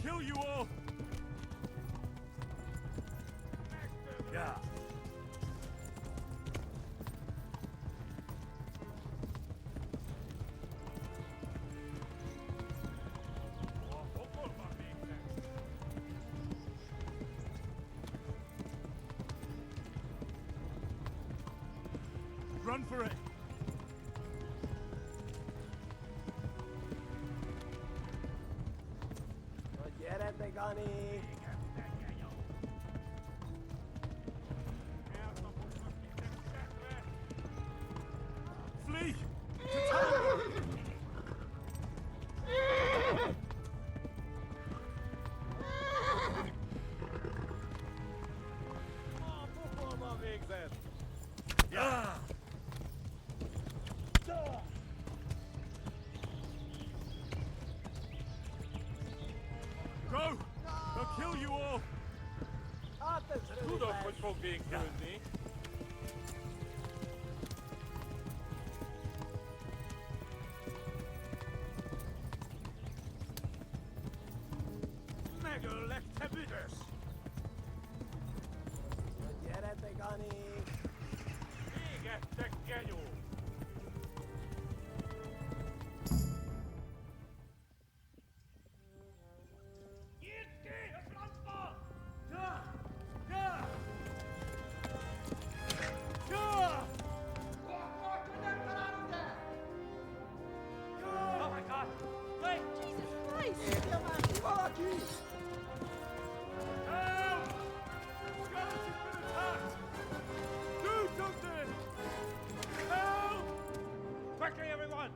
kill you all! Yeah. Run for it! Niente, Gani! Flee! To tower! Yeah! Go! They'll kill you all! Du doch von Vorwegen König. Megalektabitus! Niente, Gani! Igetekkeju! Oh my God! Wait! Jesus Christ! Help! Skeleton's been attacked! Do something! Help! Quickly, everyone!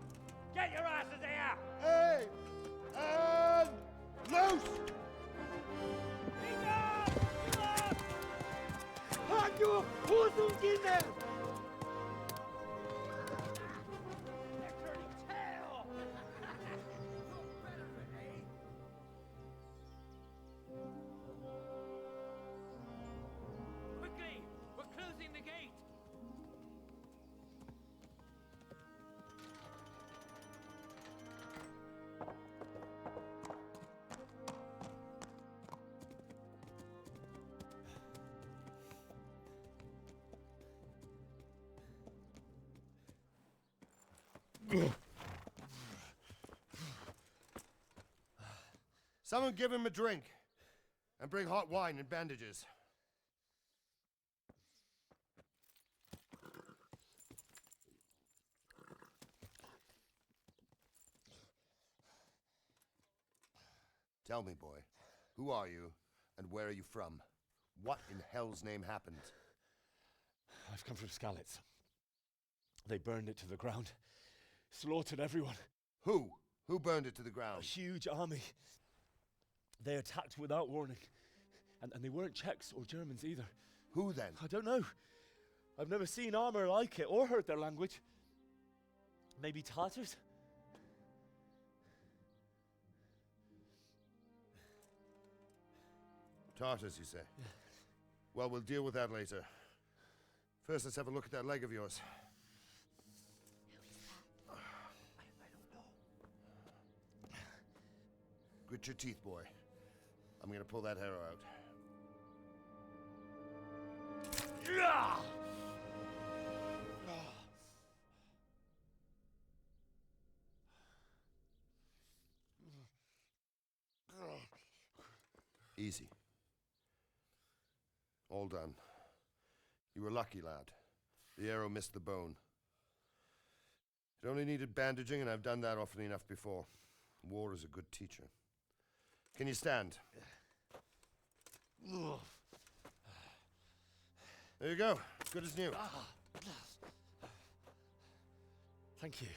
Get your asses here! Hey! And loose! Hanyo! Husungine! Quickly! We're closing the gate! Someone give him a drink. And bring hot wine and bandages. Tell me, boy, who are you and where are you from? What in hell's name happened? I've come from Skalitz. They burned it to the ground, slaughtered everyone. Who? Who burned it to the A ground? huge army. They attacked without warning. And they weren't Czechs or Germans either. Who then? I don't know. I've never seen armor like it or heard their language. Maybe Tatars? Tartars, you say? Yeah. Well, we'll deal with that later. First, let's have a look at that leg of yours. I don't know. Grit your teeth, boy. I'm gonna pull that arrow out. Easy. All done. You were lucky, lad. The arrow missed the bone. It only needed bandaging, and I've done that often enough before. War is a good teacher. Can you stand? There you go. Good as new. Thank you.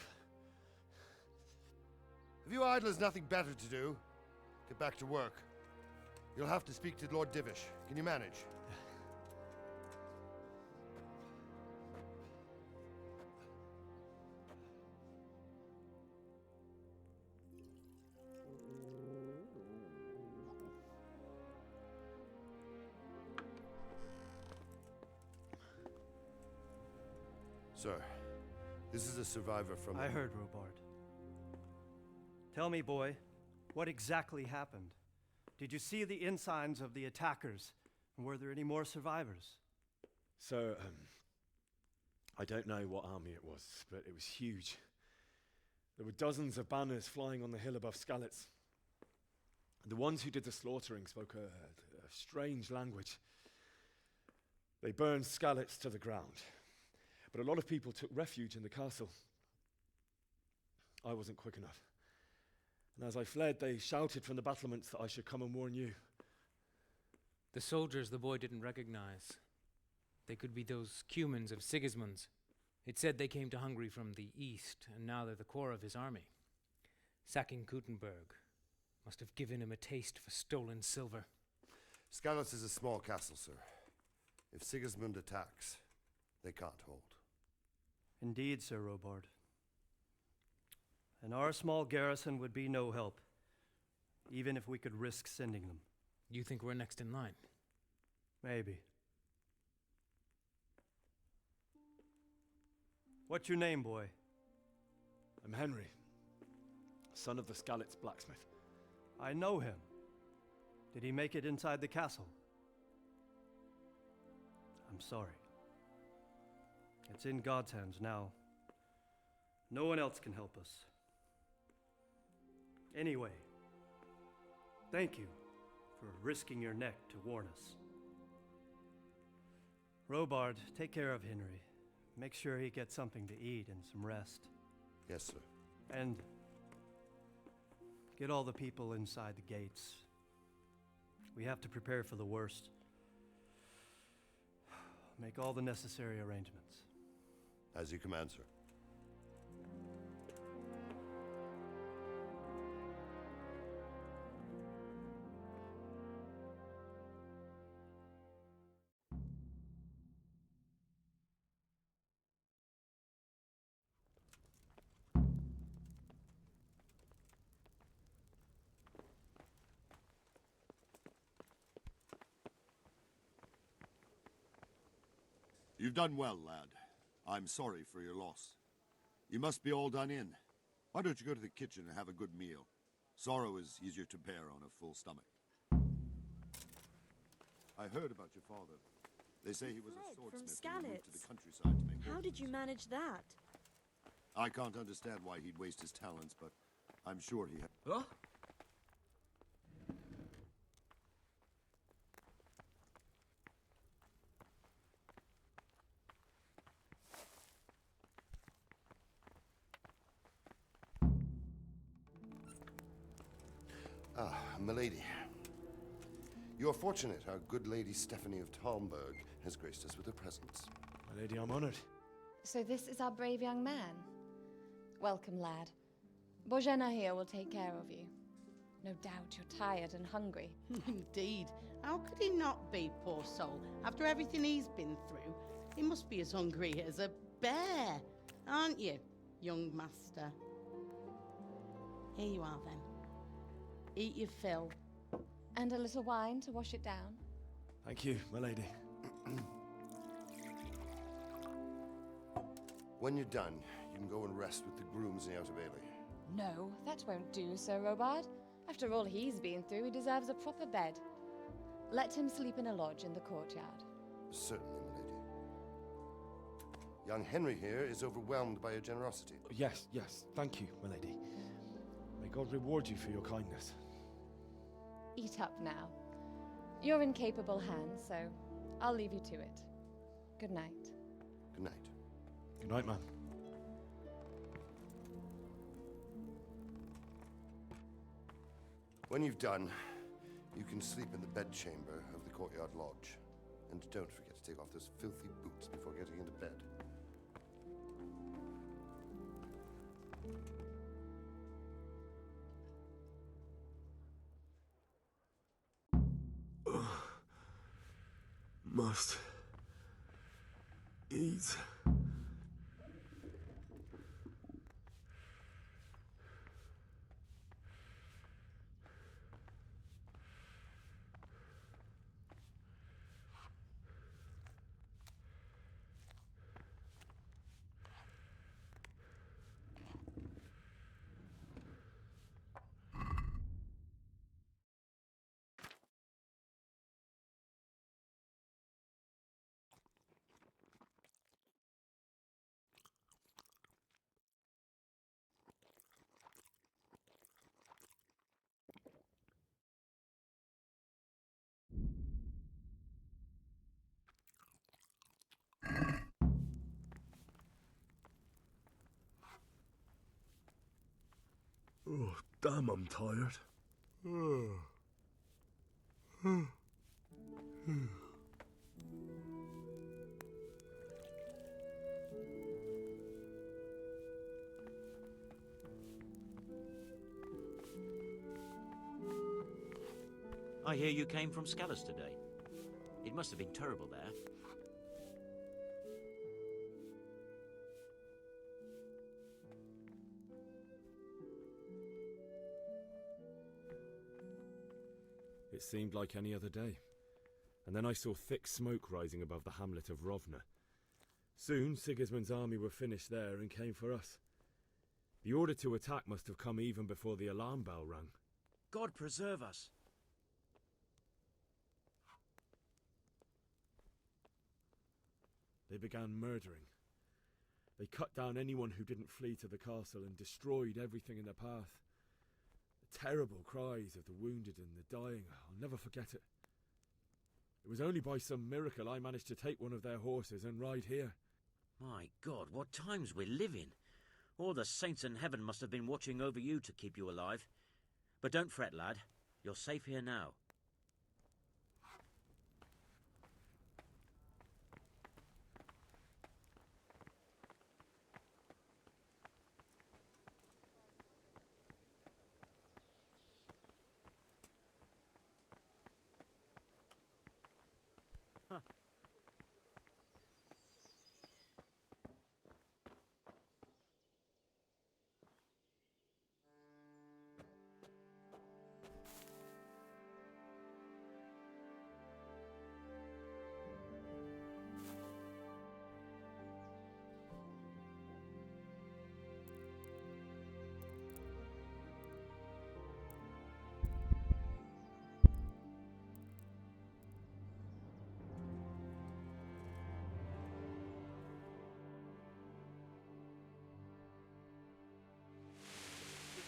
If you idlers nothing better to do, get back to work. You'll have to speak to Lord Divish. Can you manage? Sir, this is a survivor from... I heard, Robard. Tell me, boy, what exactly happened? Did you see the ensigns of the attackers? And were there any more survivors? So, I don't know what army it was, but it was huge. There were dozens of banners flying on the hill above Skalitz. The ones who did the slaughtering spoke a strange language. They burned Skalitz to the ground, but a lot of people took refuge in the castle. I wasn't quick enough. And as I fled, they shouted from the battlements that I should come and warn you. The soldiers the boy didn't recognize. They could be those Cumans of Sigismund's. It said they came to Hungary from the east, and now they're the core of his army. Sacking Gutenberg must have given him a taste for stolen silver. Skalitz is a small castle, sir. If Sigismund attacks, they can't hold. Indeed, Sir Robard. And our small garrison would be no help, even if we could risk sending them. You think we're next in line? Maybe. What's your name, boy? I'm Henry, son of the Skalitz blacksmith. I know him. Did he make it inside the castle? I'm sorry. It's in God's hands now. No one else can help us. Anyway, thank you for risking your neck to warn us. Robard, take care of Henry. Make sure he gets something to eat and some rest. Yes, sir. And get all the people inside the gates. We have to prepare for the worst. Make all the necessary arrangements. As you command, sir. You've done well, lad. I'm sorry for your loss. You must be all done in. Why don't you go to the kitchen and have a good meal? Sorrow is easier to bear on a full stomach. I heard about your father. They say he was a swordsmith who moved to the countryside to make How did you manage that? I can't understand why he'd waste his talents, but I'm sure he had. Huh? Ah, milady. You're fortunate our good lady Stephanie of Talmberg has graced us with her presence. My lady, I'm honored. So this is our brave young man. Welcome, lad. Bozhena here will take care of you. No doubt you're tired and hungry. Indeed. How could he not be, poor soul? After everything he's been through, he must be as hungry as a bear, aren't you, young master? Here you are, then. Eat your fill. And a little wine to wash it down. Thank you, my lady. When you're done, you can go and rest with the grooms in the Outer Bailey. No, that won't do, Sir Robard. After all he's been through, he deserves a proper bed. Let him sleep in a lodge in the courtyard. Certainly, milady. Young Henry here is overwhelmed by your generosity. Yes, thank you, my lady. May God reward you for your kindness. Eat up now. You're in capable hands, so I'll leave you to it. Good night. Good night. Good night, man. When you've done, you can sleep in the bedchamber of the courtyard lodge. And don't forget to take off those filthy boots before getting into bed. Must eat. Damn, I'm tired. I hear you came from Scallas today. It must have been terrible there. It seemed like any other day. And then I saw thick smoke rising above the hamlet of Rovna. Soon Sigismund's army were finished there and came for us. The order to attack must have come even before the alarm bell rang. God preserve us. They began murdering. They cut down anyone who didn't flee to the castle and destroyed everything in their path. The terrible cries of the wounded and the dying, I'll never forget it. It was only by some miracle I managed to take one of their horses and ride here. My God, what times we live in. All the saints in heaven must have been watching over you to keep you alive. But don't fret, lad. You're safe here now.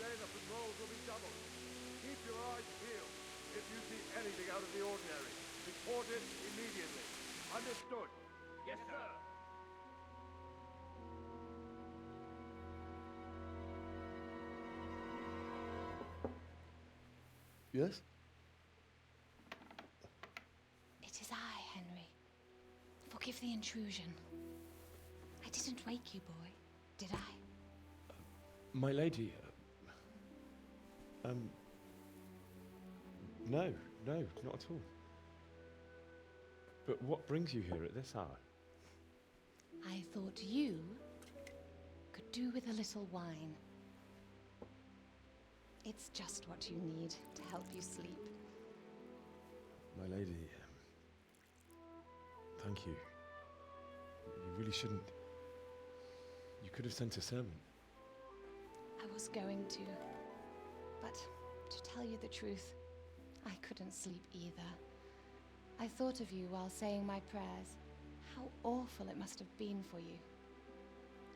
Today the patrols will be doubled. Keep your eyes peeled. If you see anything out of the ordinary, report it immediately. Understood? Yes, sir. Yes? It is I, Henry. Forgive the intrusion. I didn't wake you, boy, did I? My lady, no, not at all. But what brings you here at this hour? I thought you could do with a little wine. It's just what you need to help you sleep. My lady, thank you. You really shouldn't. You could have sent a servant. I was going to, but to tell you the truth, I couldn't sleep either. I thought of you while saying my prayers. How awful it must have been for you.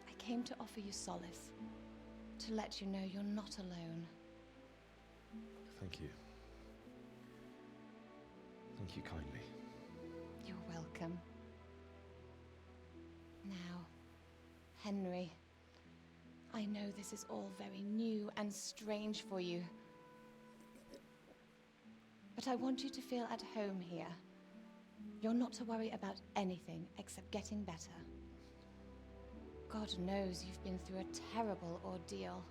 I came to offer you solace, to let you know you're not alone. Thank you. Thank you kindly. You're welcome. Now, Henry, I know this is all very new and strange for you. But I want you to feel at home here. You're not to worry about anything except getting better. God knows you've been through a terrible ordeal.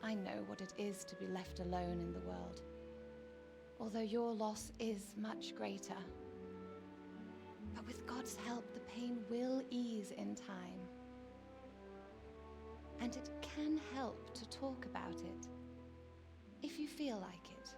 I know what it is to be left alone in the world, although your loss is much greater. But with God's help, the pain will ease in time. And it can help to talk about it, if you feel like it.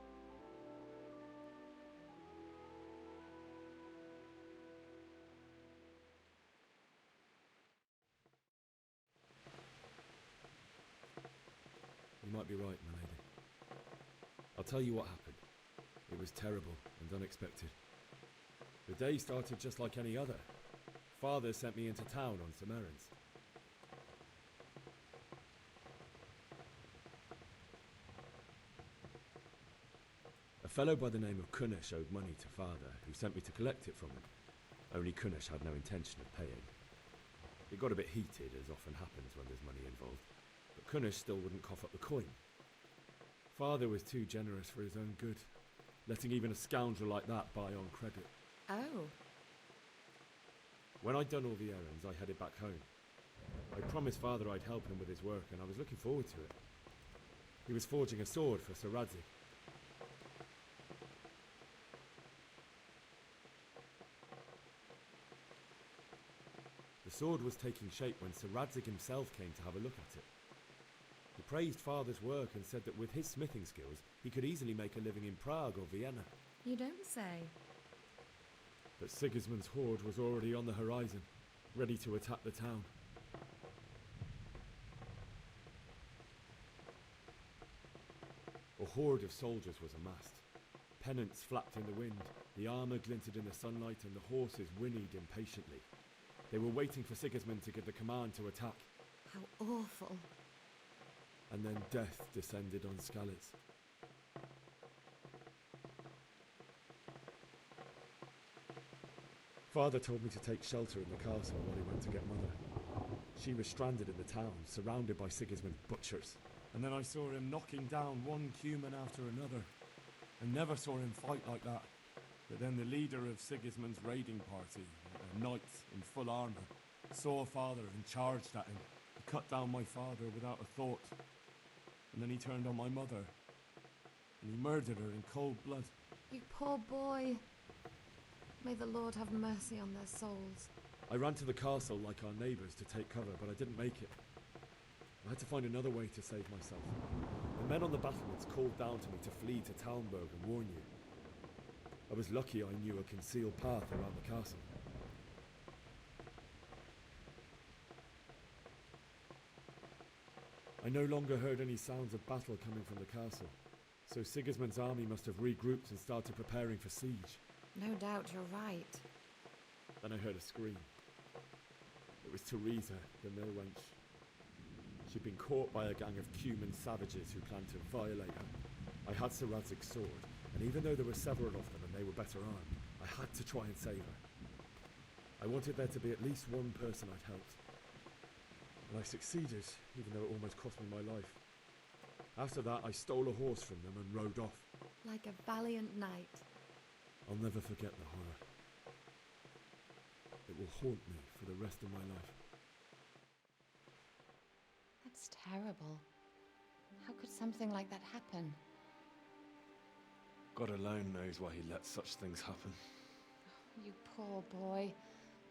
You might be right, my lady. I'll tell you what happened. It was terrible and unexpected. The day started just like any other. Father sent me into town on some errands. A fellow by the name of Kunesh owed money to Father, who sent me to collect it from him. Only Kunesh had no intention of paying. It got a bit heated, as often happens when there's money involved. But Kunnish still wouldn't cough up the coin. Father was too generous for his own good, letting even a scoundrel like that buy on credit. Oh. When I'd done all the errands, I headed back home. I promised Father I'd help him with his work, and I was looking forward to it. He was forging a sword for Sir Radzig. The sword was taking shape when Sir Radzig himself came to have a look at it. He praised Father's work and said that with his smithing skills, he could easily make a living in Prague or Vienna. You don't say. But Sigismund's horde was already on the horizon, ready to attack the town. A horde of soldiers was amassed. Pennants flapped in the wind, the armour glinted in the sunlight, and the horses whinnied impatiently. They were waiting for Sigismund to give the command to attack. How awful. And then death descended on Skalitz. Father told me to take shelter in the castle while he went to get Mother. She was stranded in the town, surrounded by Sigismund's butchers. And then I saw him knocking down one Cuman after another. I never saw him fight like that. But then the leader of Sigismund's raiding party, a knight in full armour, saw Father and charged at him. He cut down my father without a thought. And then he turned on my mother. And he murdered her in cold blood. You poor boy. May the Lord have mercy on their souls. I ran to the castle like our neighbours to take cover, but I didn't make it. I had to find another way to save myself. The men on the battlements called down to me to flee to Talmberg and warn you. I was lucky I knew a concealed path around the castle. I no longer heard any sounds of battle coming from the castle, so Sigismund's army must have regrouped and started preparing for siege. No doubt you're right. Then I heard a scream. It was Teresa, the mill wench. She'd been caught by a gang of Cuman savages who planned to violate her. I had Sir Radzig's sword, and even though there were several of them and they were better armed, I had to try and save her. I wanted there to be at least one person I'd helped. And I succeeded, even though it almost cost me my life. After that, I stole a horse from them and rode off. Like a valiant knight. I'll never forget the horror. It will haunt me for the rest of my life. That's terrible. How could something like that happen? God alone knows why he lets such things happen. You poor boy.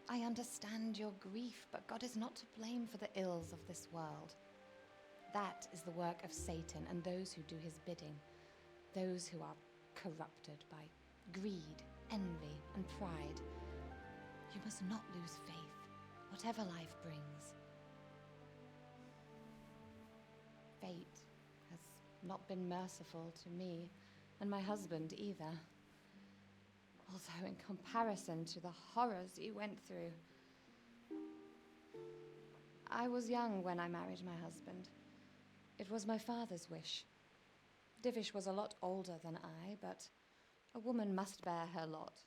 I understand your grief, but God is not to blame for the ills of this world. That is the work of Satan and those who do his bidding. Those who are corrupted by greed, envy, and pride. You must not lose faith, whatever life brings. Fate has not been merciful to me, and my husband either. Although in comparison to the horrors you went through. I was young when I married my husband. It was my father's wish. Divish was a lot older than I, but a woman must bear her lot.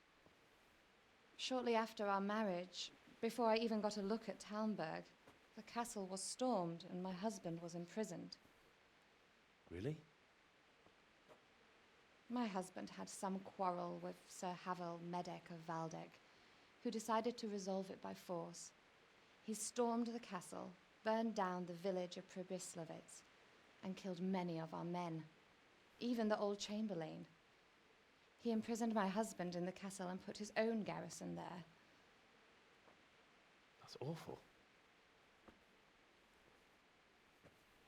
Shortly after our marriage, before I even got a look at Talmberg, the castle was stormed and my husband was imprisoned. Really? My husband had some quarrel with Sir Havel Medek of Valdek, who decided to resolve it by force. He stormed the castle, burned down the village of Pribyslavitz, and killed many of our men, even the old chamberlain. He imprisoned my husband in the castle and put his own garrison there. That's awful.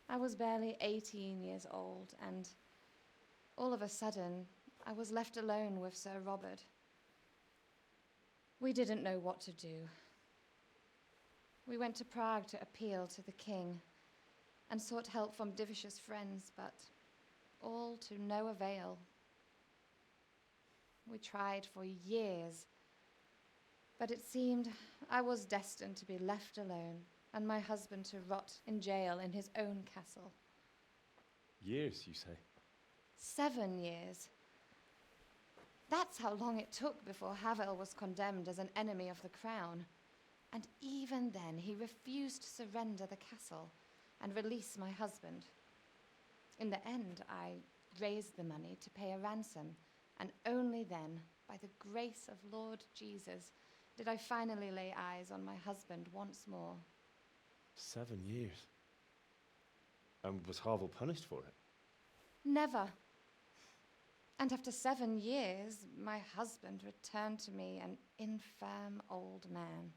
I was barely 18 years old, and all of a sudden, I was left alone with Sir Robert. We didn't know what to do. We went to Prague to appeal to the king and sought help from Divish's friends, but all to no avail. We tried for years, but it seemed I was destined to be left alone and my husband to rot in jail in his own castle. Years, you say? 7 years. That's how long it took before Havel was condemned as an enemy of the crown. And even then, he refused to surrender the castle and release my husband. In the end, I raised the money to pay a ransom, and only then, by the grace of Lord Jesus, did I finally lay eyes on my husband once more. 7 years. And was Harville punished for it? Never. And after 7 years, my husband returned to me an infirm old man.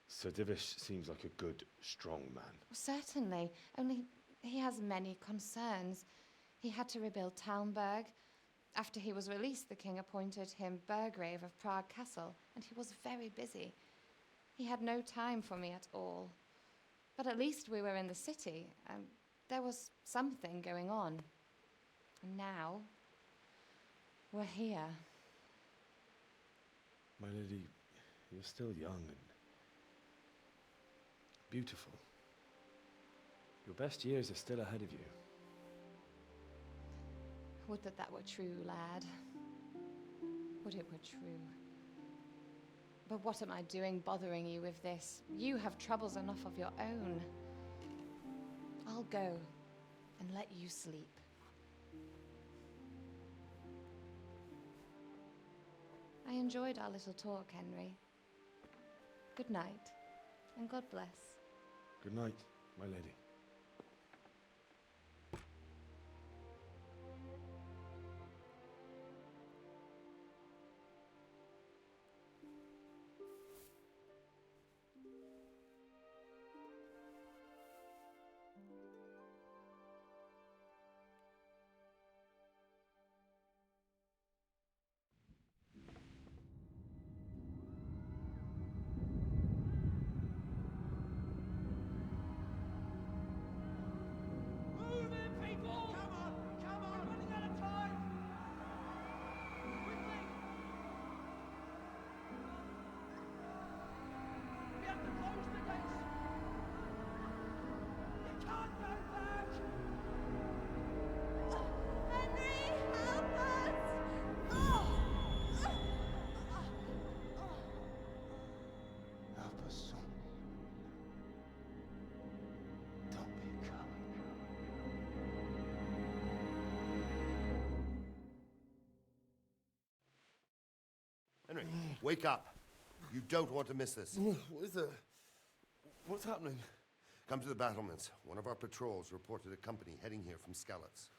Sir Divish seems like a good, strong man. Certainly, only he has many concerns. He had to rebuild Talmberg. After he was released, the king appointed him Burgrave of Prague Castle, and he was very busy. He had no time for me at all. But at least we were in the city, and there was something going on. And now, we're here. My lady, you're still young and beautiful. Your best years are still ahead of you. Would that that were true, lad. Would it were true. But what am I doing bothering you with this? You have troubles enough of your own. I'll go and let you sleep. I enjoyed our little talk, Henry. Good night, and God bless. Good night, my lady. Move in, people! Come on! Come on! We're running out of time! Quickly! We have to close the gates! You can't go back! Henry, help us! Help us, son. Don't be a coward. Henry, wake up. You don't want to miss this. What is it? What's happening? Come to the battlements. One of our patrols reported a company heading here from Skalitz.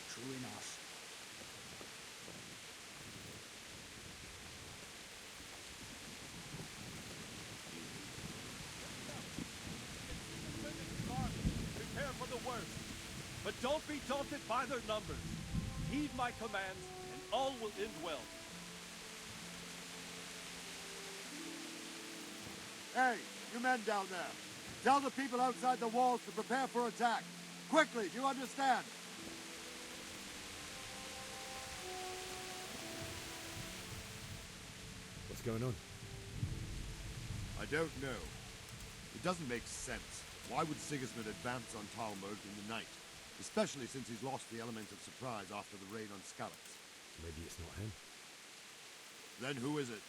True enough. Prepare for the worst. But don't be daunted by their numbers. Heed my commands, and all will end well. Hey, you men down there. Tell the people outside the walls to prepare for attack. Quickly, do you understand? What's going on? I don't know. It doesn't make sense. Why would Sigismund advance on Talmberg in the night? Especially since he's lost the element of surprise after the raid on Skalitz. Maybe it's not him. Then who is it?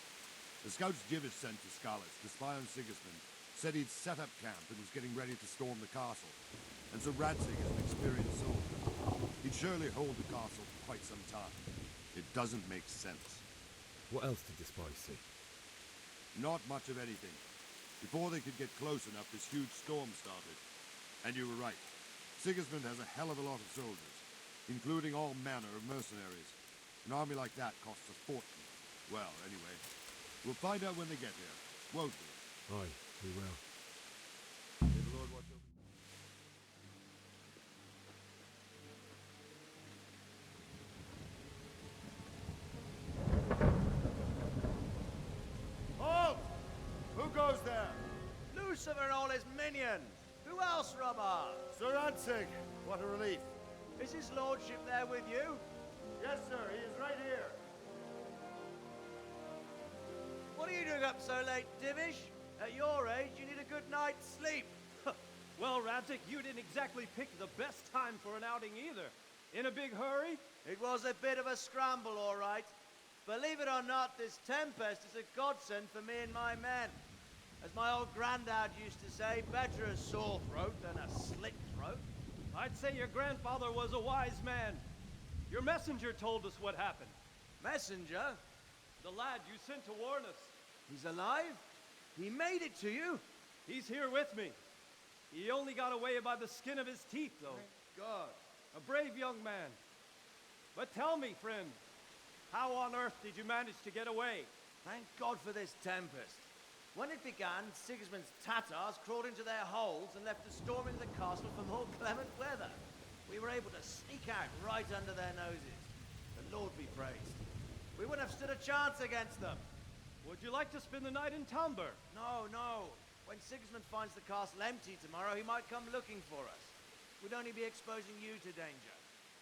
The scouts Jivis sent to Skalitz to spy on Sigismund said he'd set up camp and was getting ready to storm the castle. And so Radzig is an experienced soldier. He'd surely hold the castle for quite some time. It doesn't make sense. What else did the spies see? Not much of anything. Before they could get close enough, this huge storm started. And you were right. Sigismund has a hell of a lot of soldiers, including all manner of mercenaries. An army like that costs a fortune. Well, anyway, we'll find out when they get here, won't we? Aye, we will. May the Lord watch over you. Halt! Who goes there? Lucifer and all his minions. Who else, Robber? Sir Ansig. What a relief. Is his lordship there with you? Yes, sir. He is right here. What are you doing up so late, Divish? At your age, you need a good night's sleep. Well, Radzik, you didn't exactly pick the best time for an outing either. In a big hurry? It was a bit of a scramble, all right. Believe it or not, this tempest is a godsend for me and my men. As my old granddad used to say, better a sore throat than a slit throat. I'd say your grandfather was a wise man. Your messenger told us what happened. Messenger? The lad you sent to warn us. He's alive? He made it to you? He's here with me. He only got away by the skin of his teeth, though. Thank God. A brave young man. But tell me, friend, how on earth did you manage to get away? Thank God for this tempest. When it began, Sigismund's Tatars crawled into their holes and left us storming the castle for more clement weather. We were able to sneak out right under their noses. The Lord be praised. We wouldn't have stood a chance against them. Would you like to spend the night in Talmberg? No, no. When Sigismund finds the castle empty tomorrow, he might come looking for us. We'd only be exposing you to danger.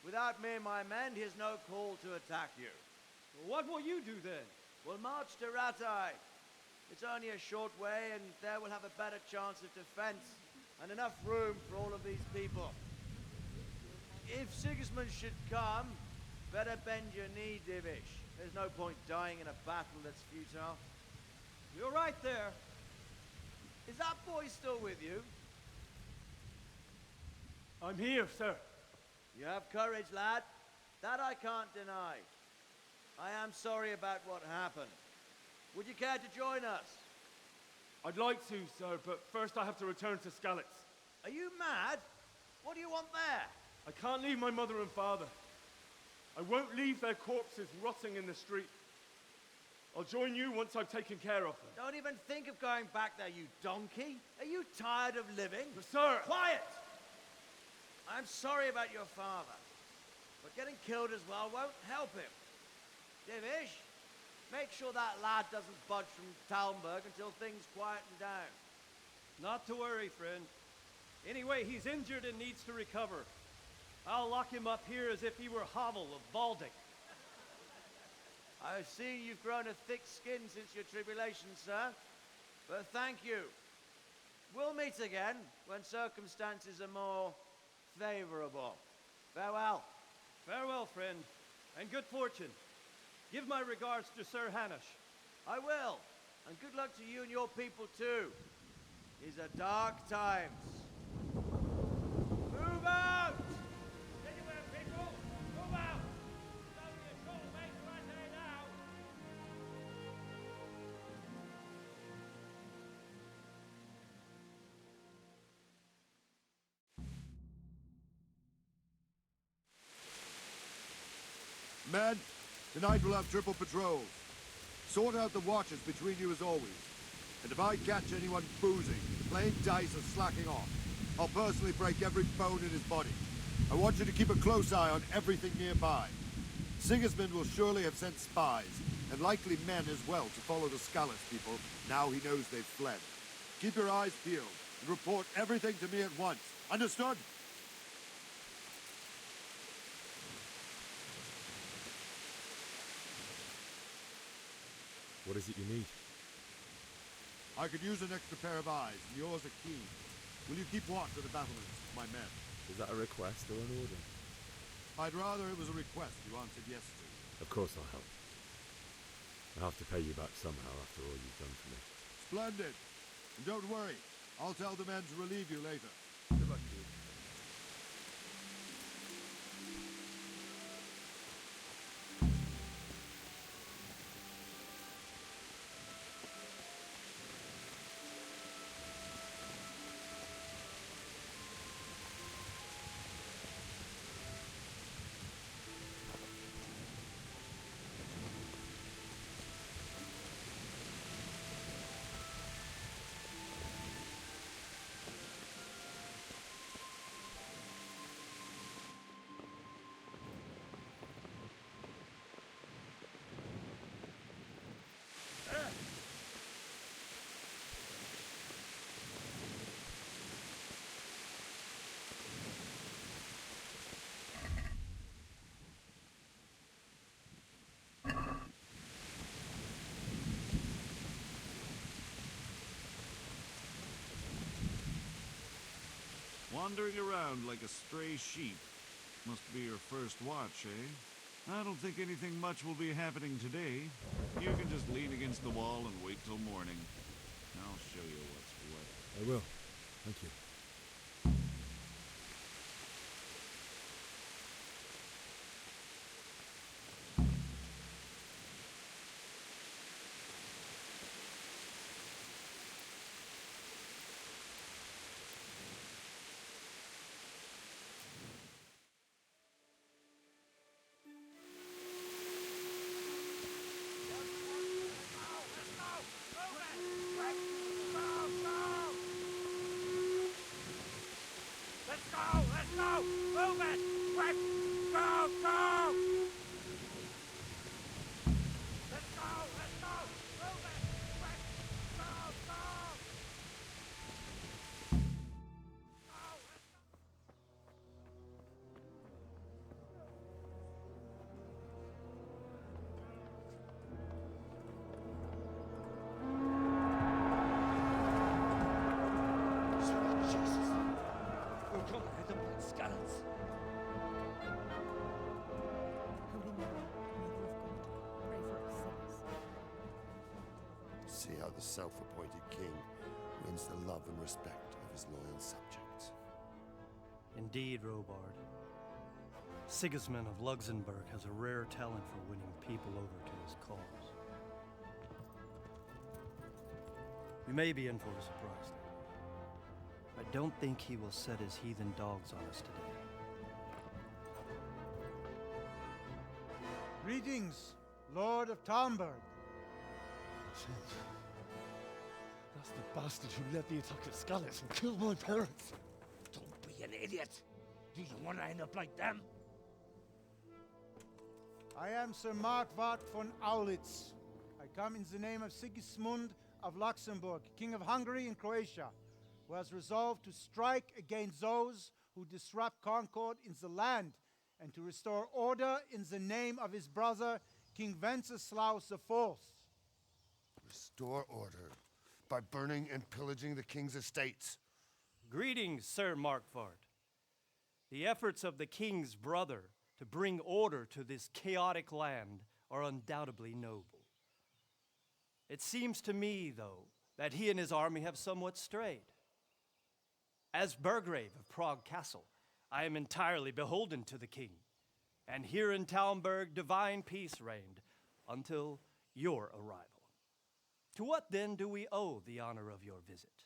Without me and my men, he has no call to attack you. What will you do then? We'll march to Ratai. It's only a short way, and there we'll have a better chance of defense and enough room for all of these people. If Sigismund should come, better bend your knee, Divish. There's no point dying in a battle that's futile. You're right there. Is that boy still with you? I'm here, sir. You have courage, lad. That I can't deny. I am sorry about what happened. Would you care to join us? I'd like to, sir, but first I have to return to Skalitz. Are you mad? What do you want there? I can't leave my mother and father. I won't leave their corpses rotting in the street. I'll join you once I've taken care of them. Don't even think of going back there, you donkey. Are you tired of living? But sir! Quiet! I'm sorry about your father, but getting killed as well won't help him. Divish, make sure that lad doesn't budge from Talmberg until things quieten down. Not to worry, friend. Anyway, he's injured and needs to recover. I'll lock him up here as if he were Havel of Baldic. I see you've grown a thick skin since your tribulation, sir. But thank you. We'll meet again when circumstances are more favorable. Farewell. Farewell, friend, and good fortune. Give my regards to Sir Hanush. I will. And good luck to you and your people, too. These are dark times. Move out! Anywhere, people! Move out! It's only a short way to Ratai now. Men, tonight we'll have triple patrols. Sort out the watches between you as always. And if I catch anyone boozing, playing dice or slacking off, I'll personally break every bone in his body. I want you to keep a close eye on everything nearby. Sigismund will surely have sent spies, and likely men as well, to follow the Skalitz people now he knows they've fled. Keep your eyes peeled, and report everything to me at once. Understood? What is it you need? I could use an extra pair of eyes, and yours are keen. Will you keep watch at the battlements, my men? Is that a request or an order? I'd rather it was a request you answered yes to. Of course I'll help. I'll have to pay you back somehow after all you've done for me. Splendid. And don't worry, I'll tell the men to relieve you later. Good luck to you. Wandering around like a stray sheep. Must be your first watch, eh? I don't think anything much will be happening today. You can just lean against the wall and wait till morning. I'll show you what's what. I will. Thank you. Let's go! Let's go! Move it! Quick! Go! Go! Let's go! Let's go! Move it! Quick! Go! Go! Jesus! We'll come and hit them like scallops. Holy Mary, Mother of God, pray for us sinners. See how the self-appointed king wins the love and respect of his loyal subjects. Indeed, Robard. Sigismund of Luxembourg has a rare talent for winning people over to his cause. We may be in for a surprise, though. I don't think he will set his heathen dogs on us today. Greetings, Lord of Talmberg. That's the bastard who led the attack at Scallops and killed my parents. Don't be an idiot! Do you want to end up like them? I am Sir Markwart von Aulitz. I come in the name of Sigismund of Luxembourg, King of Hungary and Croatia, who has resolved to strike against those who disrupt concord in the land and to restore order in the name of his brother, King Wenceslaus IV. Restore order by burning and pillaging the king's estates. Greetings, Sir Markwart. The efforts of the king's brother to bring order to this chaotic land are undoubtedly noble. It seems to me, though, that he and his army have somewhat strayed. As Burgrave of Prague Castle, I am entirely beholden to the king, and here in Talmberg divine peace reigned until your arrival. To what then do we owe the honor of your visit?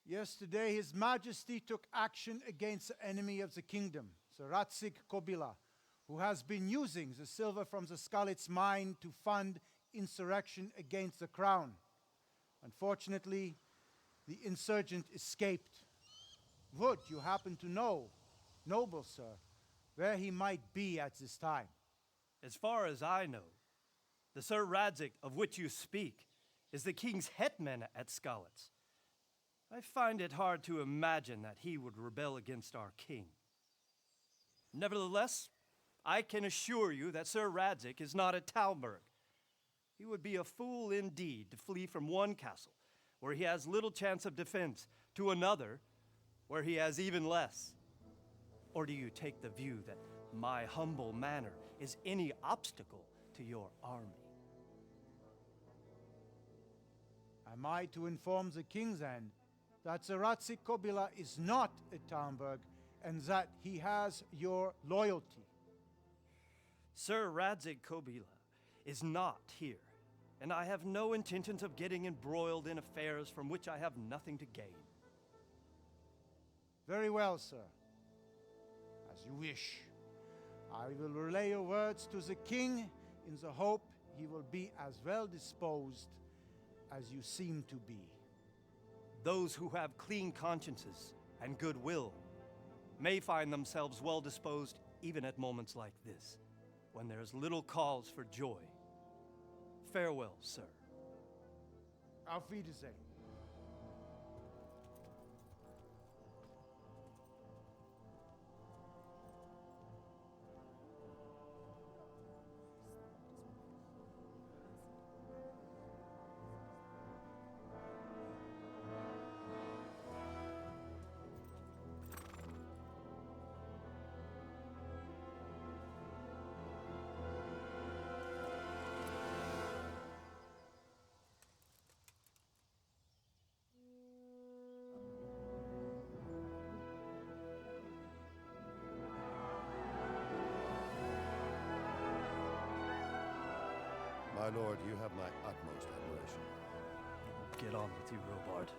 Yesterday, His Majesty took action against the enemy of the kingdom, Sir Ratzik Kobila, who has been using the silver from the Skalitz mine to fund insurrection against the crown. Unfortunately, the insurgent escaped. Would you happen to know, noble sir, where he might be at this time? As far as I know, the Sir Radzik of which you speak is the king's hetman at Skalitz. I find it hard to imagine that he would rebel against our king. Nevertheless, I can assure you that Sir Radzik is not at Talmberg. He would be a fool indeed to flee from one castle, where he has little chance of defense, to another, where he has even less. Or do you take the view that my humble manner is any obstacle to your army? Am I to inform the king then that Sir Ratzik Kobila is not at Talmberg and that he has your loyalty? Sir Radzik Kobila is not here, and I have no intentions of getting embroiled in affairs from which I have nothing to gain. Very well, sir. As you wish. I will relay your words to the king in the hope he will be as well disposed as you seem to be. Those who have clean consciences and goodwill may find themselves well disposed even at moments like this, when there is little cause for joy. Farewell, sir. Auf Wiedersehen. Lord, you have my utmost admiration. Get on with you, Robard.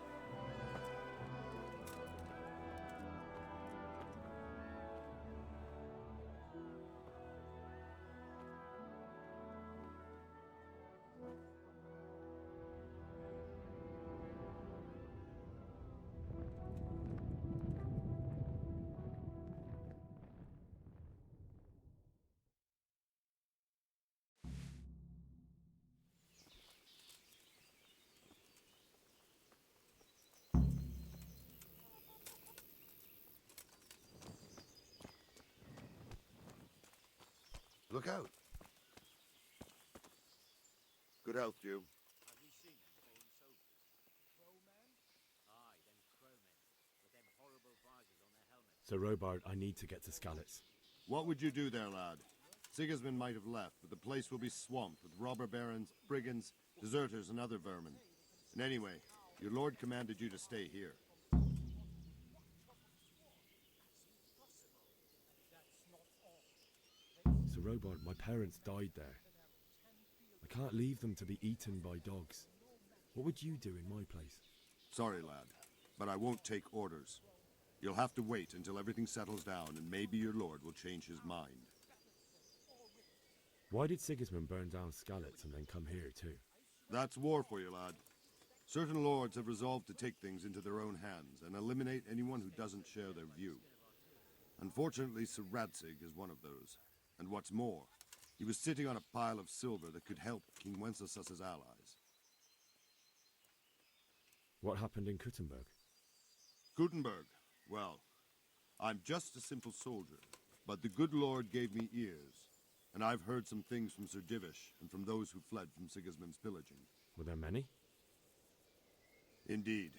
Look out. Good health, Jew. Have you seen them fallen soldiers? Crowmen? Aye, them crowmen, with them horrible visors on their helmets. Sir Robard, I need to get to Skalitz. What would you do there, lad? Sigismund might have left, but the place will be swamped with robber barons, brigands, deserters, and other vermin. And anyway, your lord commanded you to stay here. Sir Robard, my parents died there. I can't leave them to be eaten by dogs. What would you do in my place? Sorry, lad, but I won't take orders. You'll have to wait until everything settles down, and maybe your lord will change his mind. Why did Sigismund burn down Skalitz and then come here too? That's war for you, lad. Certain lords have resolved to take things into their own hands and eliminate anyone who doesn't share their view. Unfortunately, Sir Radzig is one of those. And what's more, he was sitting on a pile of silver that could help King Wenceslas's allies. What happened in Kuttenberg? Gutenberg, well, I'm just a simple soldier, but the good Lord gave me ears, and I've heard some things from Sir Divish and from those who fled from Sigismund's pillaging. Were there many? Indeed,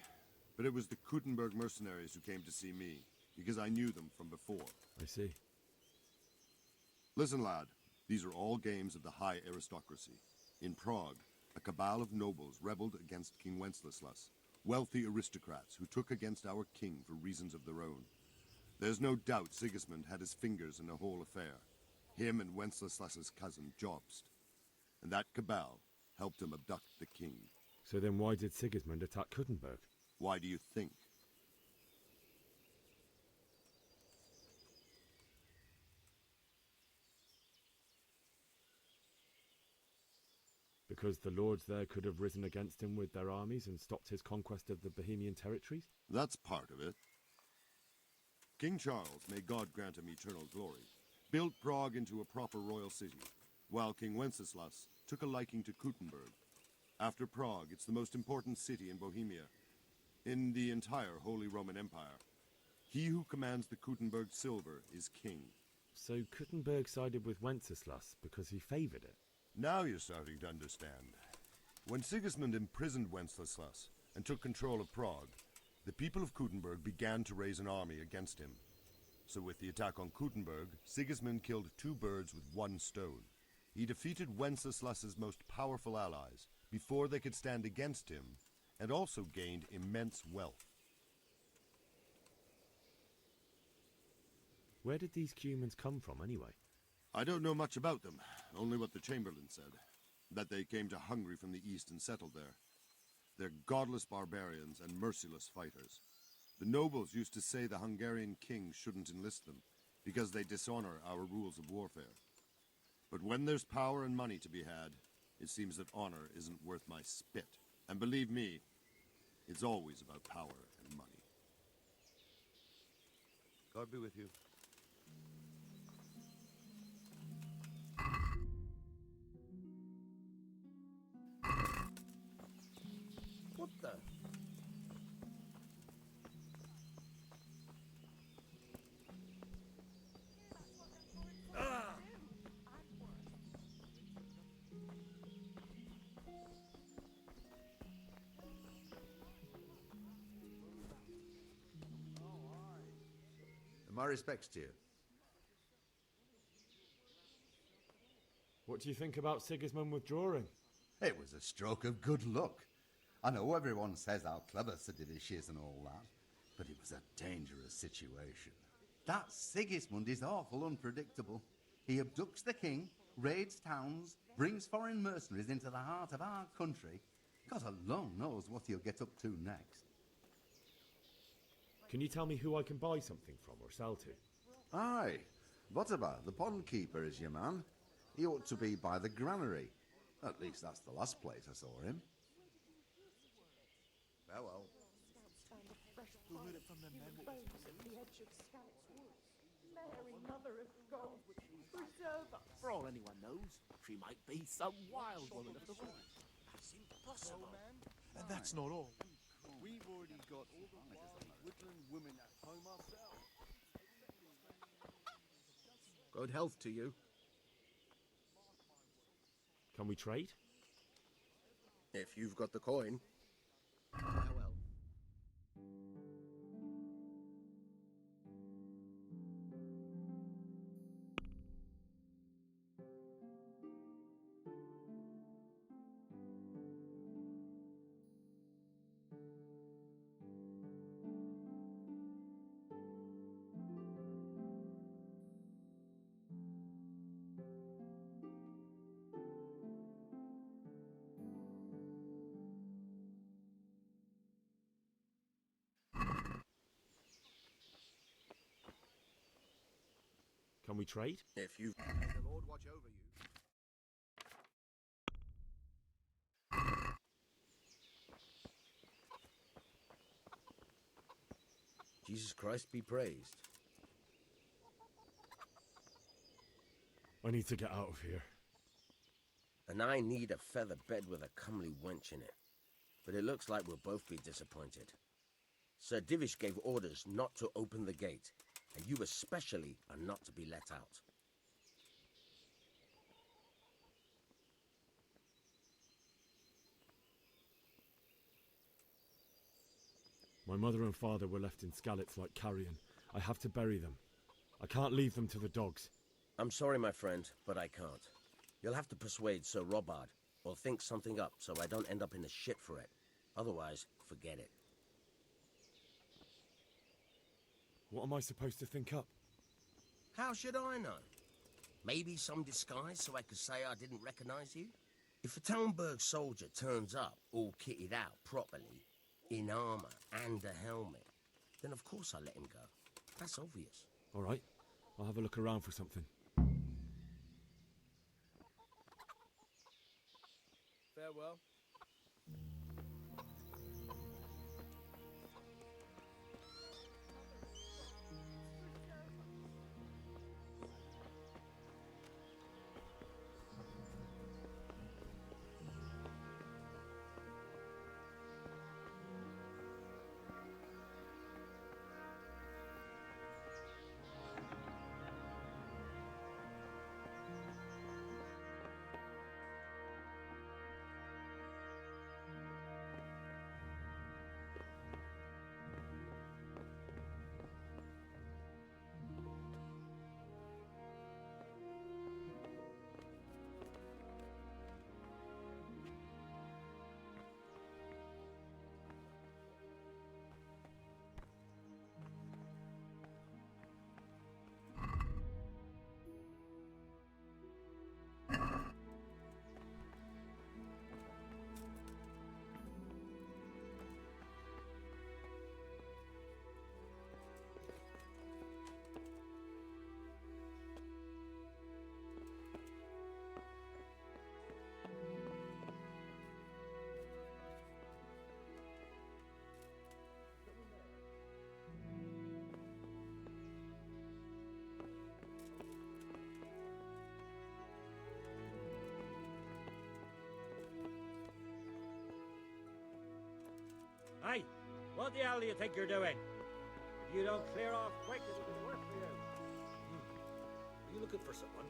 but it was the Kuttenberg mercenaries who came to see me, because I knew them from before. I see. Listen, lad, these are all games of the high aristocracy. In Prague, a cabal of nobles rebelled against King Wenceslas, wealthy aristocrats who took against our king for reasons of their own. There's no doubt Sigismund had his fingers in the whole affair, him and Wenceslas's cousin Jobst. And that cabal helped him abduct the king. So then why did Sigismund attack Kuttenberg? Why do you think? Because the lords there could have risen against him with their armies and stopped his conquest of the Bohemian territories? That's part of it. King Charles, may God grant him eternal glory, built Prague into a proper royal city, while King Wenceslas took a liking to Kuttenberg. After Prague, it's the most important city in Bohemia, in the entire Holy Roman Empire. He who commands the Kuttenberg silver is king. So Kuttenberg sided with Wenceslas because he favoured it? Now you're starting to understand. When Sigismund imprisoned Wenceslas and took control of Prague, the people of Kuttenberg began to raise an army against him. So with the attack on Kuttenberg, Sigismund killed two birds with one stone. He defeated Wenceslas's most powerful allies before they could stand against him, and also gained immense wealth. Where did these Cumans come from anyway? I don't know much about them, only what the Chamberlain said, that they came to Hungary from the east and settled there. They're godless barbarians and merciless fighters. The nobles used to say the Hungarian king shouldn't enlist them, because they dishonor our rules of warfare. But when there's power and money to be had, it seems that honor isn't worth my spit. And believe me, it's always about power and money. God be with you. What the? My respects to you. What do you think about Sigismund withdrawing? It was a stroke of good luck. I know everyone says how clever Sir Divish is and all that, but it was a dangerous situation. That Sigismund is awful unpredictable. He abducts the king, raids towns, brings foreign mercenaries into the heart of our country. God alone knows what he'll get up to next. Can you tell me who I can buy something from or sell to? Aye. Butterbur, the pond keeper, is your man. He ought to be by the granary. At least that's the last place I saw him. Farewell. We heard it from the men what was at the edge of Scouts Woods. Mary, Mother of God, preserve us. For all anyone knows, she might be some wild woman of the woods. That's impossible. And that's not all. We've already got all the wild woodland women at home ourselves. Good health to you. Can we trade? If you've got the coin. Farewell. Can we trade? If you... May the Lord watch over you. Jesus Christ be praised. I need to get out of here. And I need a feather bed with a comely wench in it. But it looks like we'll both be disappointed. Sir Divish gave orders not to open the gate, and you especially are not to be let out. My mother and father were left in Skalitz like carrion. I have to bury them. I can't leave them to the dogs. I'm sorry, my friend, but I can't. You'll have to persuade Sir Robard, or think something up so I don't end up in the shit for it. Otherwise, forget it. What am I supposed to think up? How should I know? Maybe some disguise so I could say I didn't recognize you? If a Talmberg soldier turns up all kitted out properly, in armor and a helmet, then of course I let him go. That's obvious. All right, I'll have a look around for something. Farewell. Hey, what the hell do you think you're doing? If you don't clear off quick, it'll be worse for you. Are you looking for someone?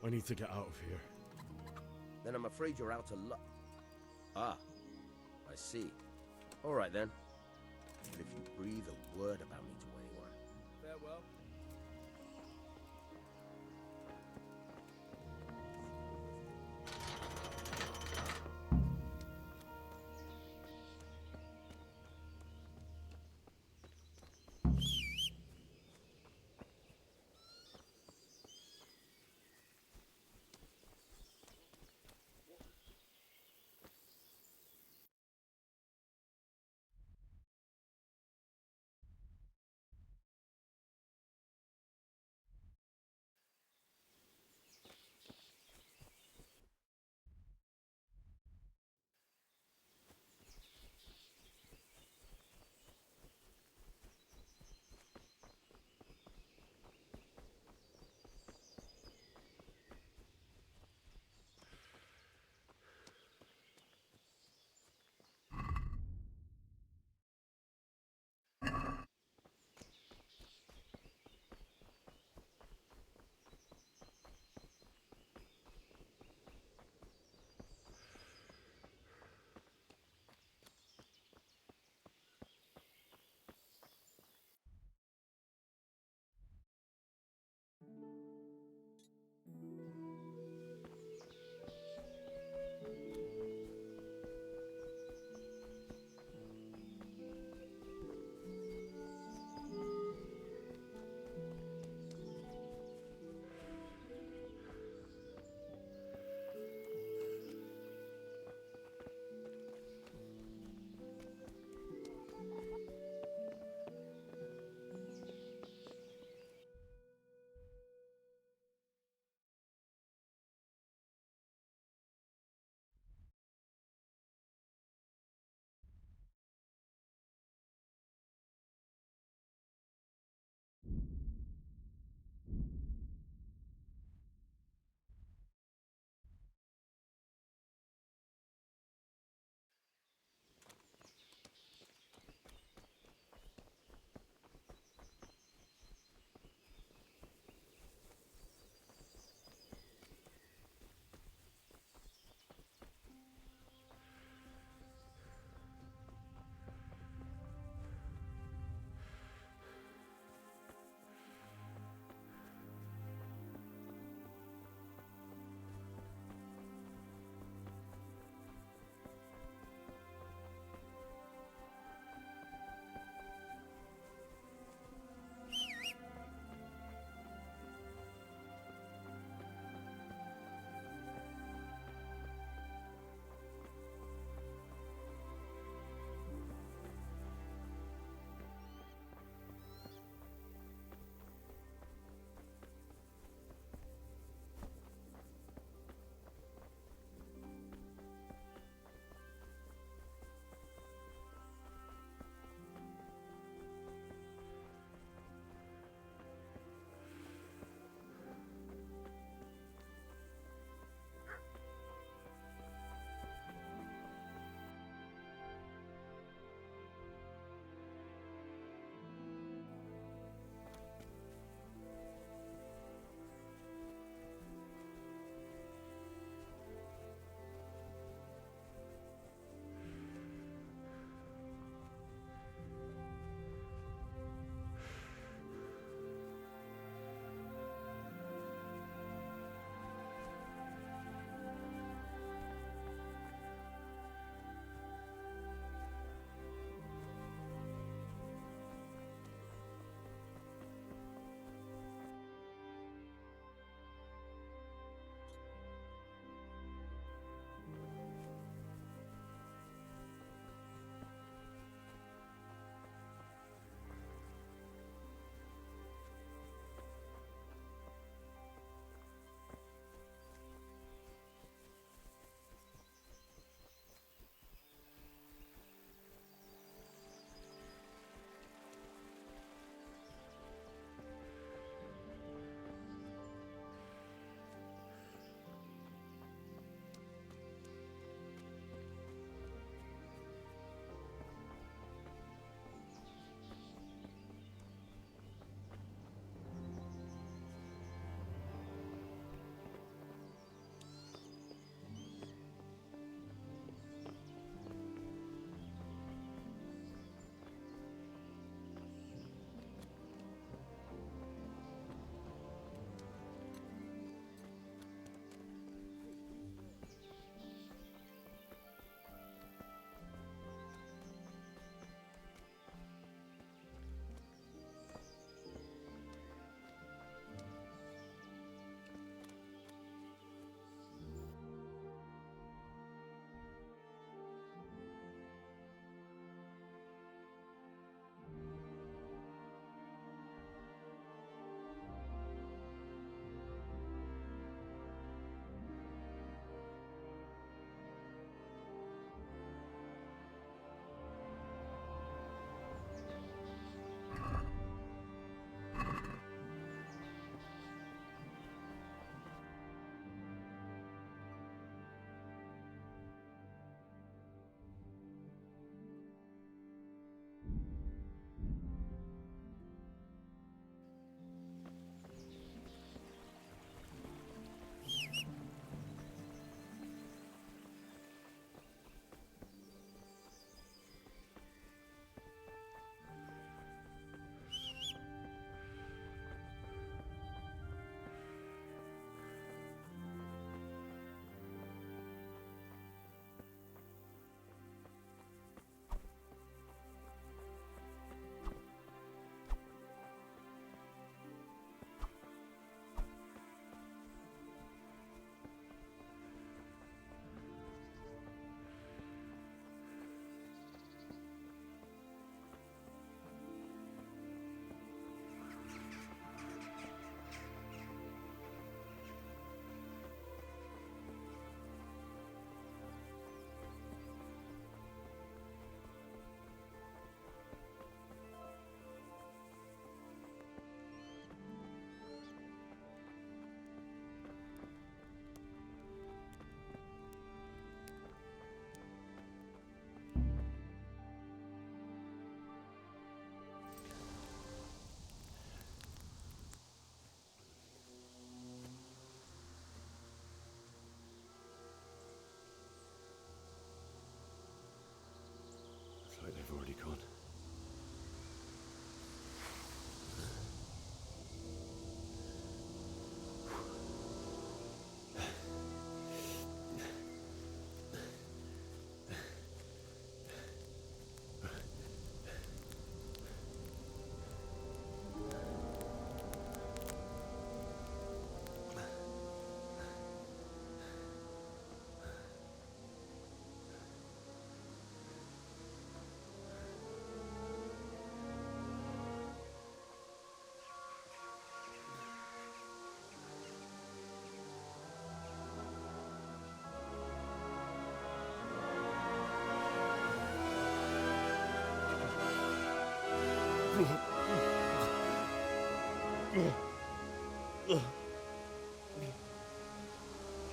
I need to get out of here. Then I'm afraid you're out of luck. Ah, I see. All right then. But if you breathe a word about me to anyone... Farewell.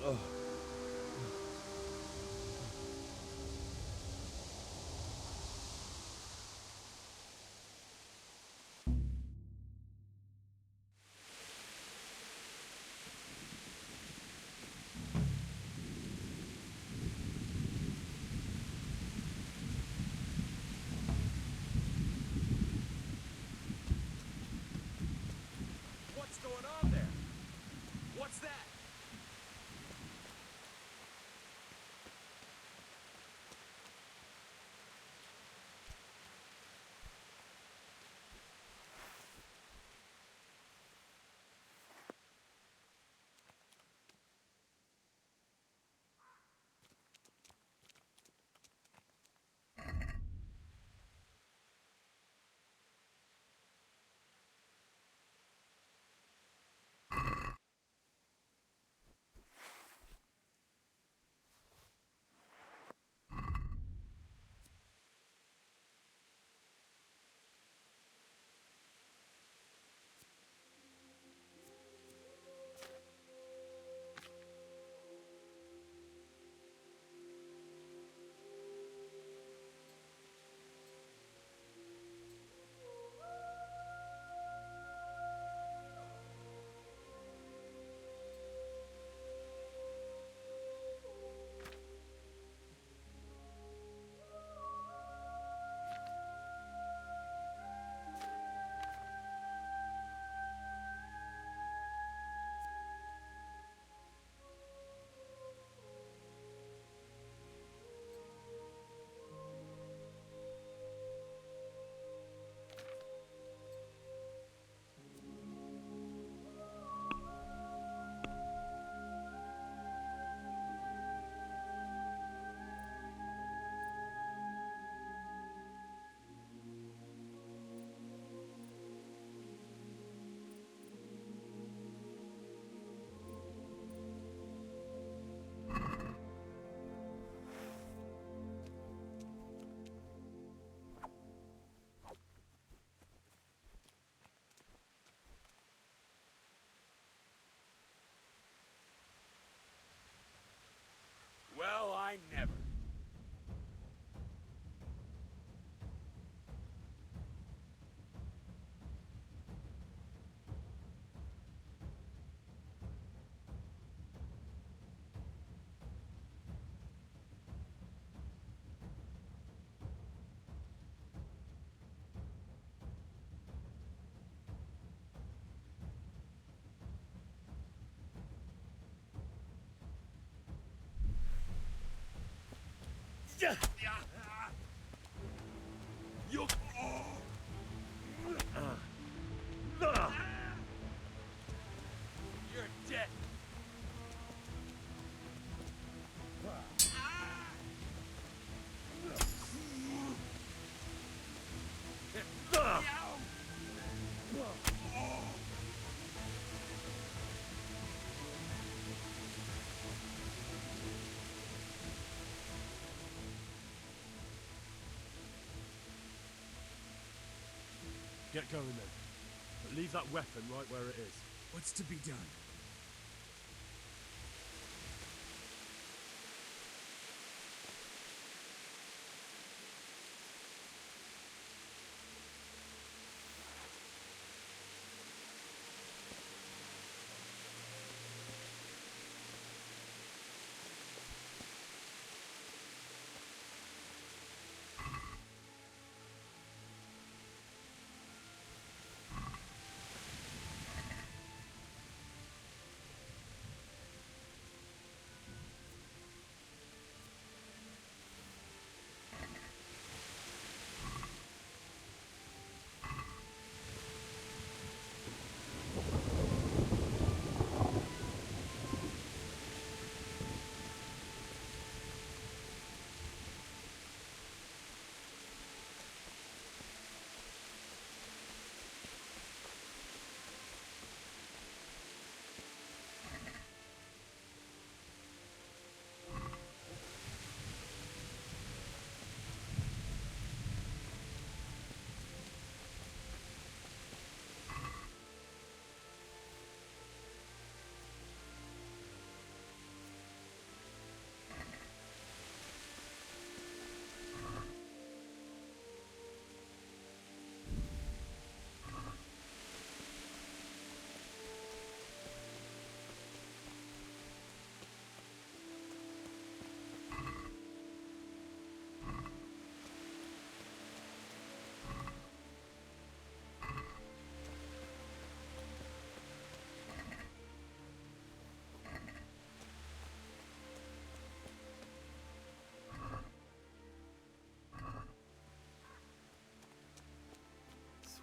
What's going on there? What's that? Well, I never. You. You're dead. Get going then. But leave that weapon right where it is. What's to be done?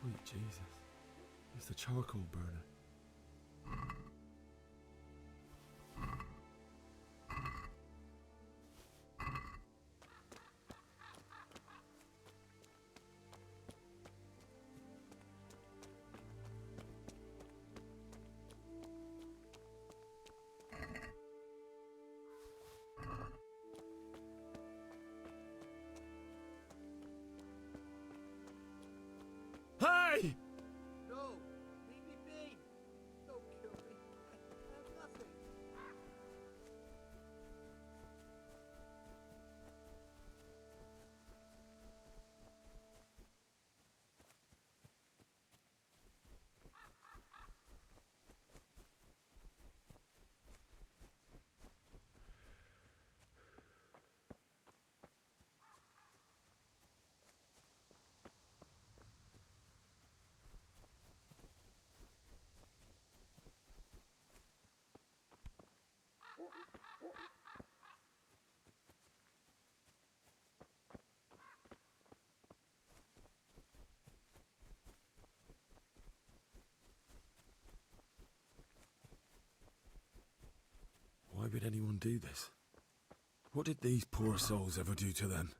Sweet Jesus. It's the charcoal burner. Hey! No! Leave me be! Don't kill me. I have nothing. Why would anyone do this? What did these poor souls ever do to them?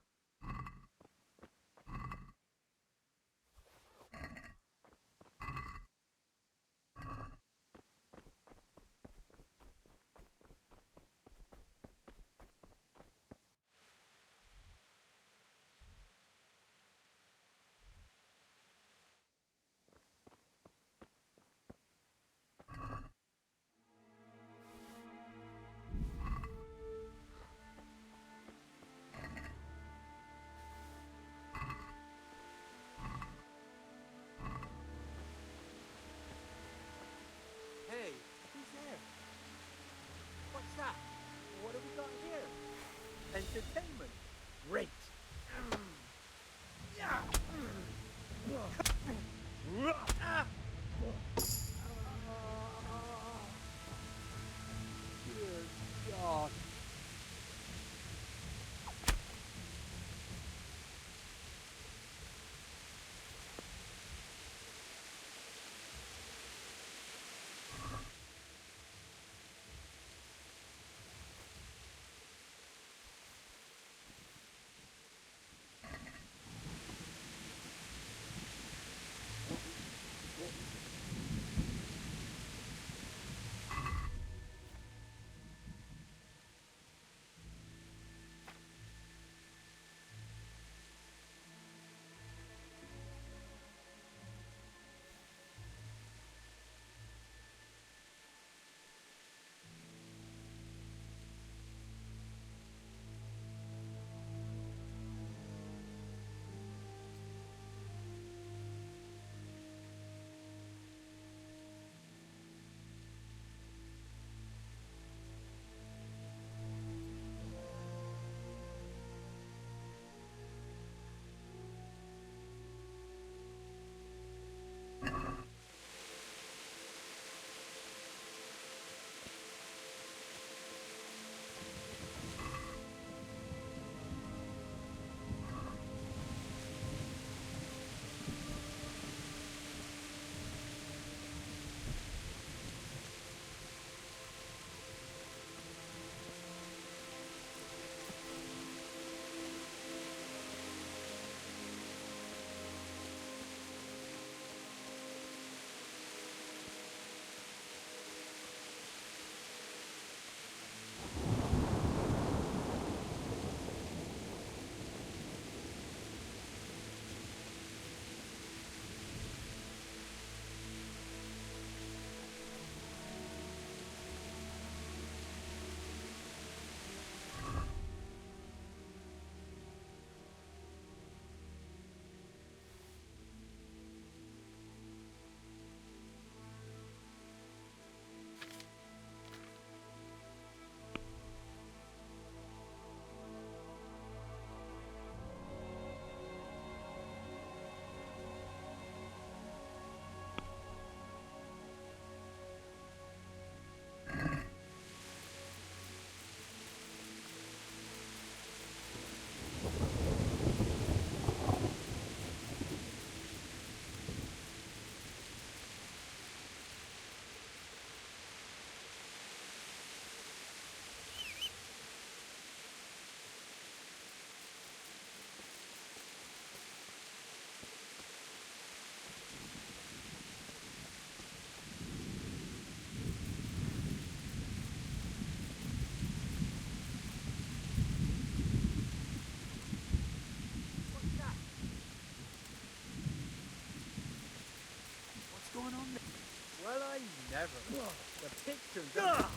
ever. The pig turned out.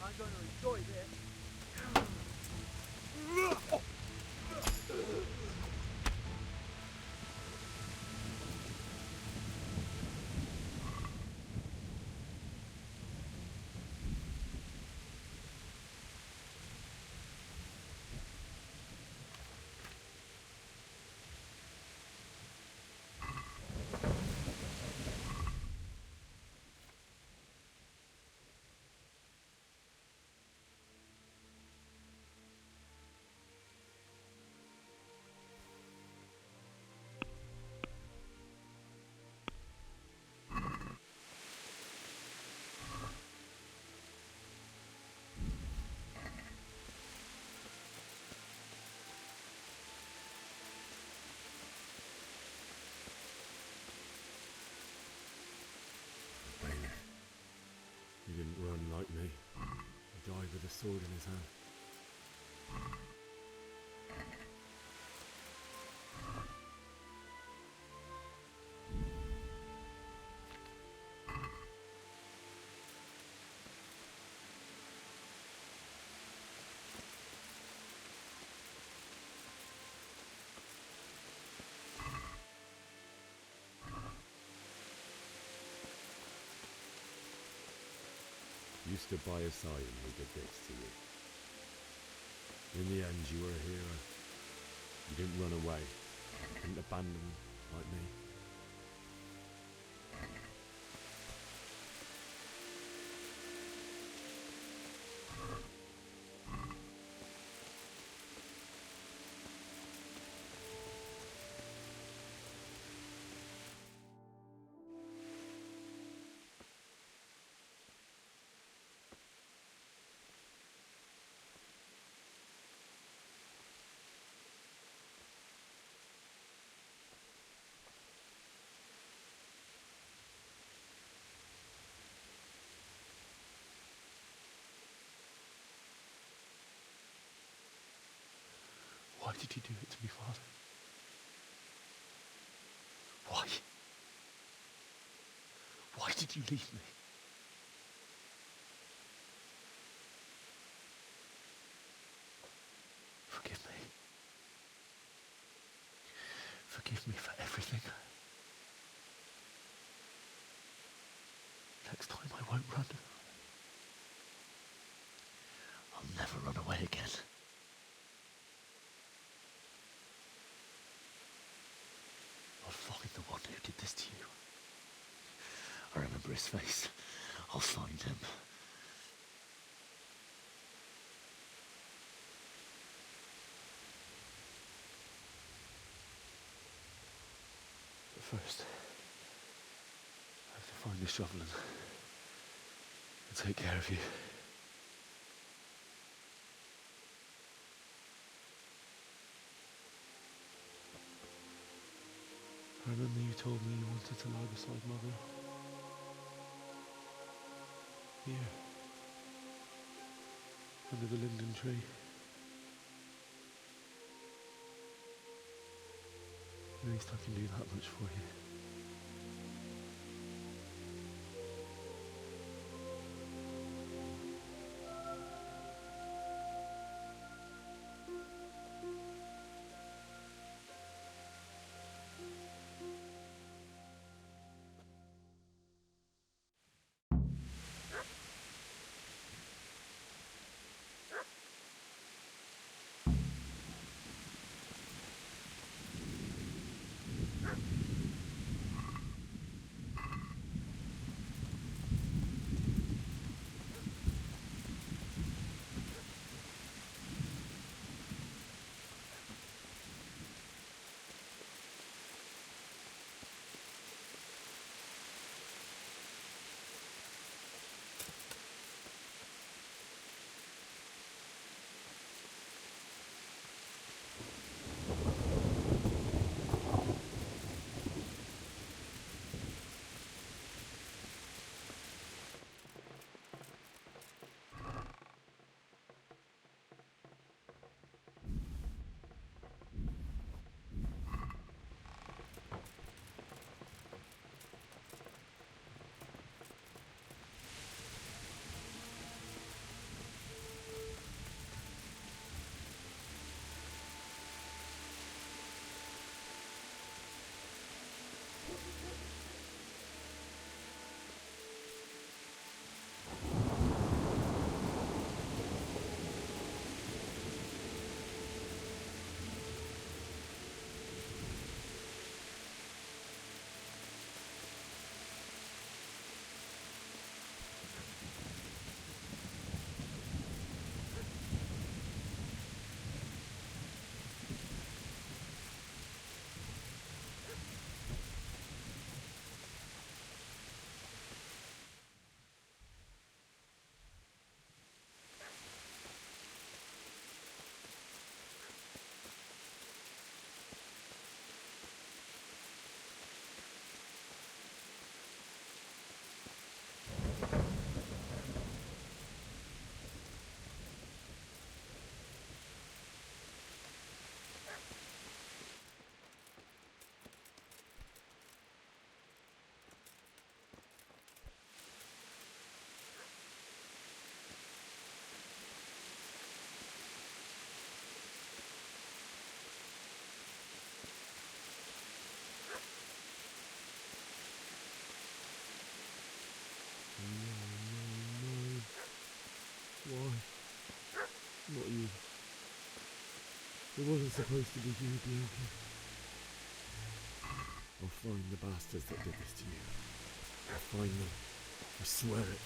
I'm going to enjoy this. He didn't run like me. He died with a sword in his hand. You stood by his side and he did this to you. In the end, you were a hero. You didn't run away. You didn't abandon like me. Why did you do it to me, Father? Why? Why did you leave me? Forgive me. Forgive me for everything. Next time I won't run. I'll never run away again. I'll find the one who did this to you. I remember his face. I'll find him. But first, I have to find the shovel and take care of you. I remember you told me you wanted to lie beside Mother. Here. Under the linden tree. At least I can do that much for you. Why? Not you. It wasn't supposed to be you, Bianca. I'll find the bastards that did this to you. I'll find them. I swear it.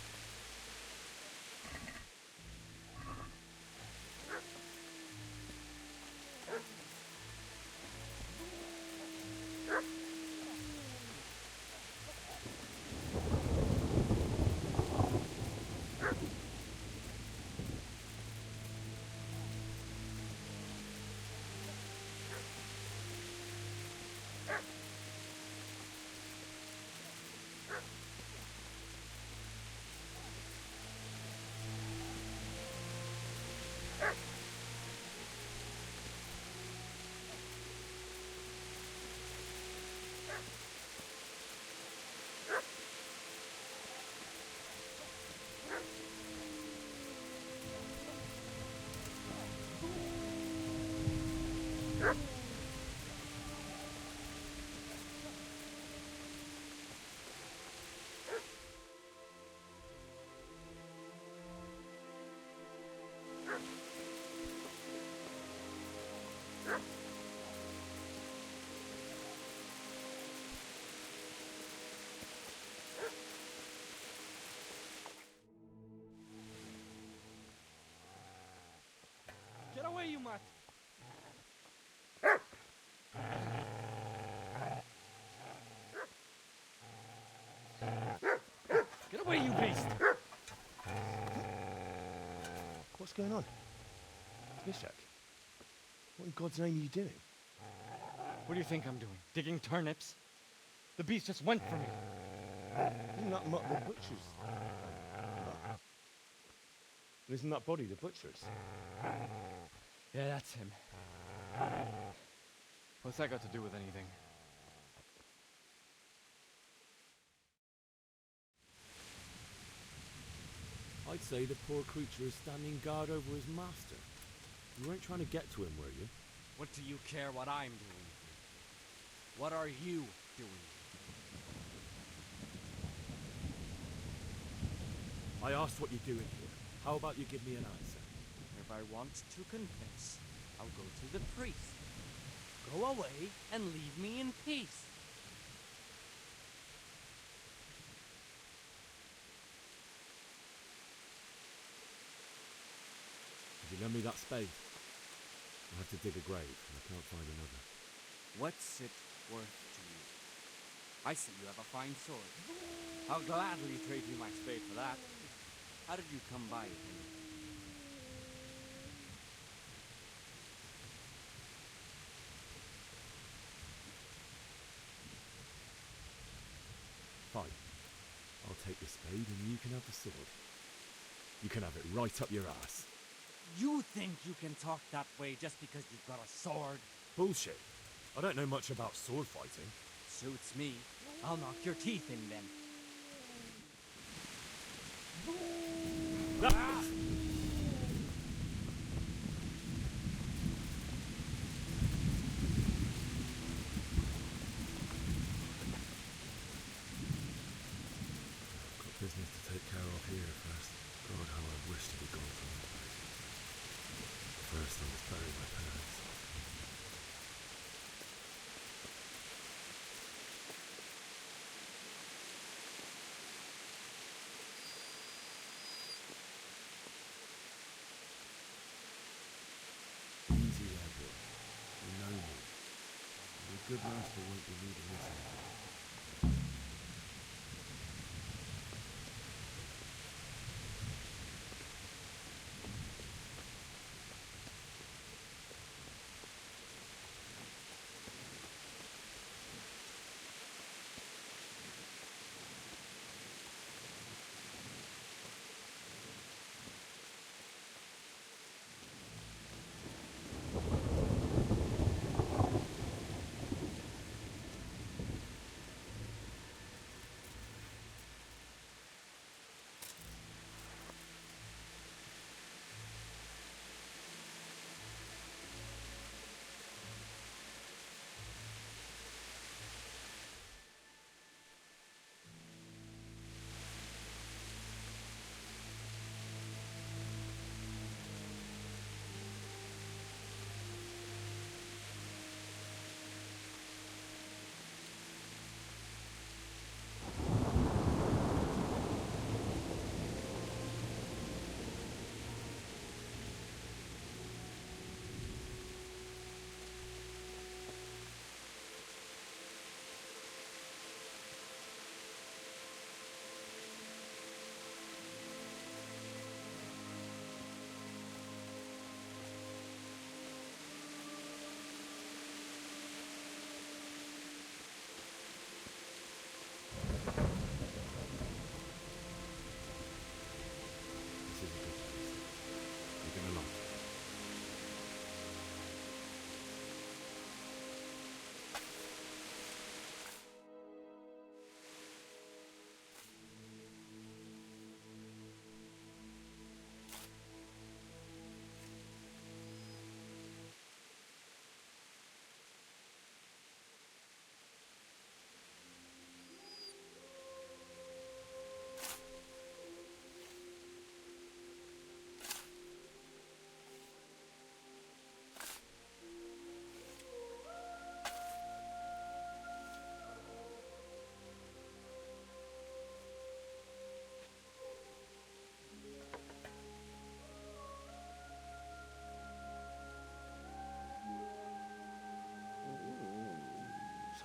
Get away, you mutt! Get away, you beast! What's going on? Mishak? What in God's name are you doing? What do you think I'm doing? Digging turnips? The beast just went for me. Isn't that the butcher's? Isn't that body the butcher's? Yeah, that's him. What's that got to do with anything? I'd say the poor creature is standing guard over his master. You weren't trying to get to him, were you? What do you care what I'm doing? What are you doing? I asked what you're doing here. How about you give me an answer? If I want to confess, I'll go to the priest. Go away and leave me in peace. If you lend me that spade, I'll have to dig a grave, and I can't find another. What's it worth to you? I see you have a fine sword. I'll gladly trade you my spade for that. How did you come by it? Fine. I'll take the spade and you can have the sword. You can have it right up your ass. You think you can talk that way just because you've got a sword? Bullshit. I don't know much about sword fighting. Suits me. I'll knock your teeth in then. Ah! Got business to take care of here first. God, how I wish to be gone from this place. First, I must bury my parents. Easy, Edward. You know me. Your good master won't be needing this anymore.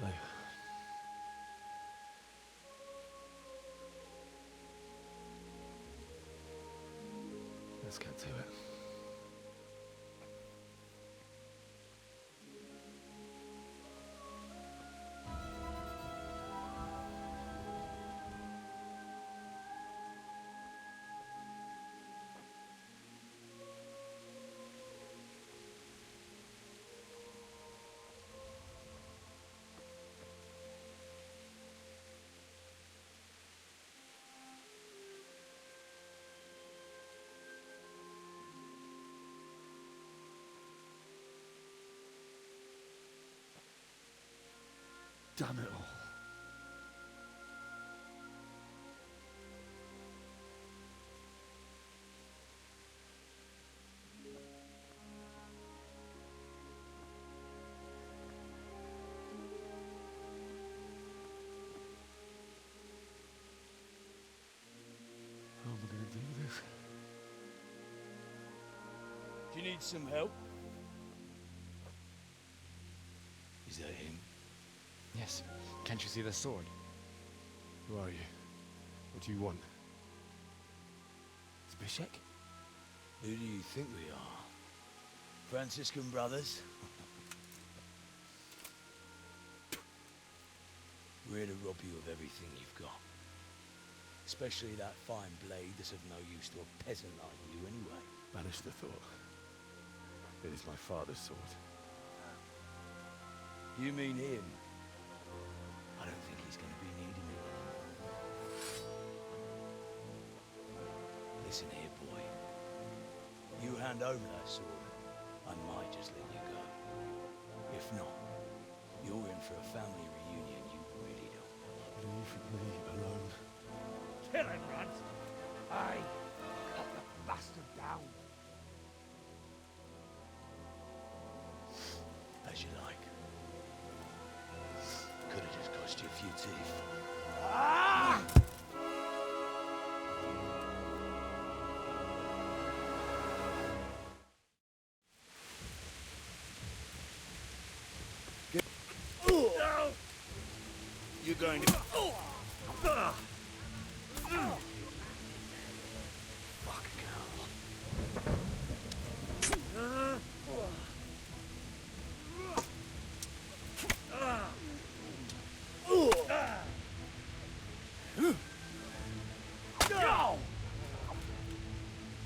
So, let's get to it. Damn it all. How am I going to do this? Do you need some help? Is that him? Yes. Can't you see the sword? Who are you? What do you want? Zbyszek? Who do you think we are? Franciscan brothers? We're here to rob you of everything you've got. Especially that fine blade that's of no use to a peasant like you anyway. Banish the thought. It is my father's sword. You mean him? I don't think he's going to be needing it. Listen here, boy. You hand over that sword, I might just let you go. If not, you're in for a family reunion you really don't want. Leave me alone. Kill him, Runt! Aye, cut the bastard down. As you like. Could have just cost you a few teeth. Ah! You're going to... Fucking hell.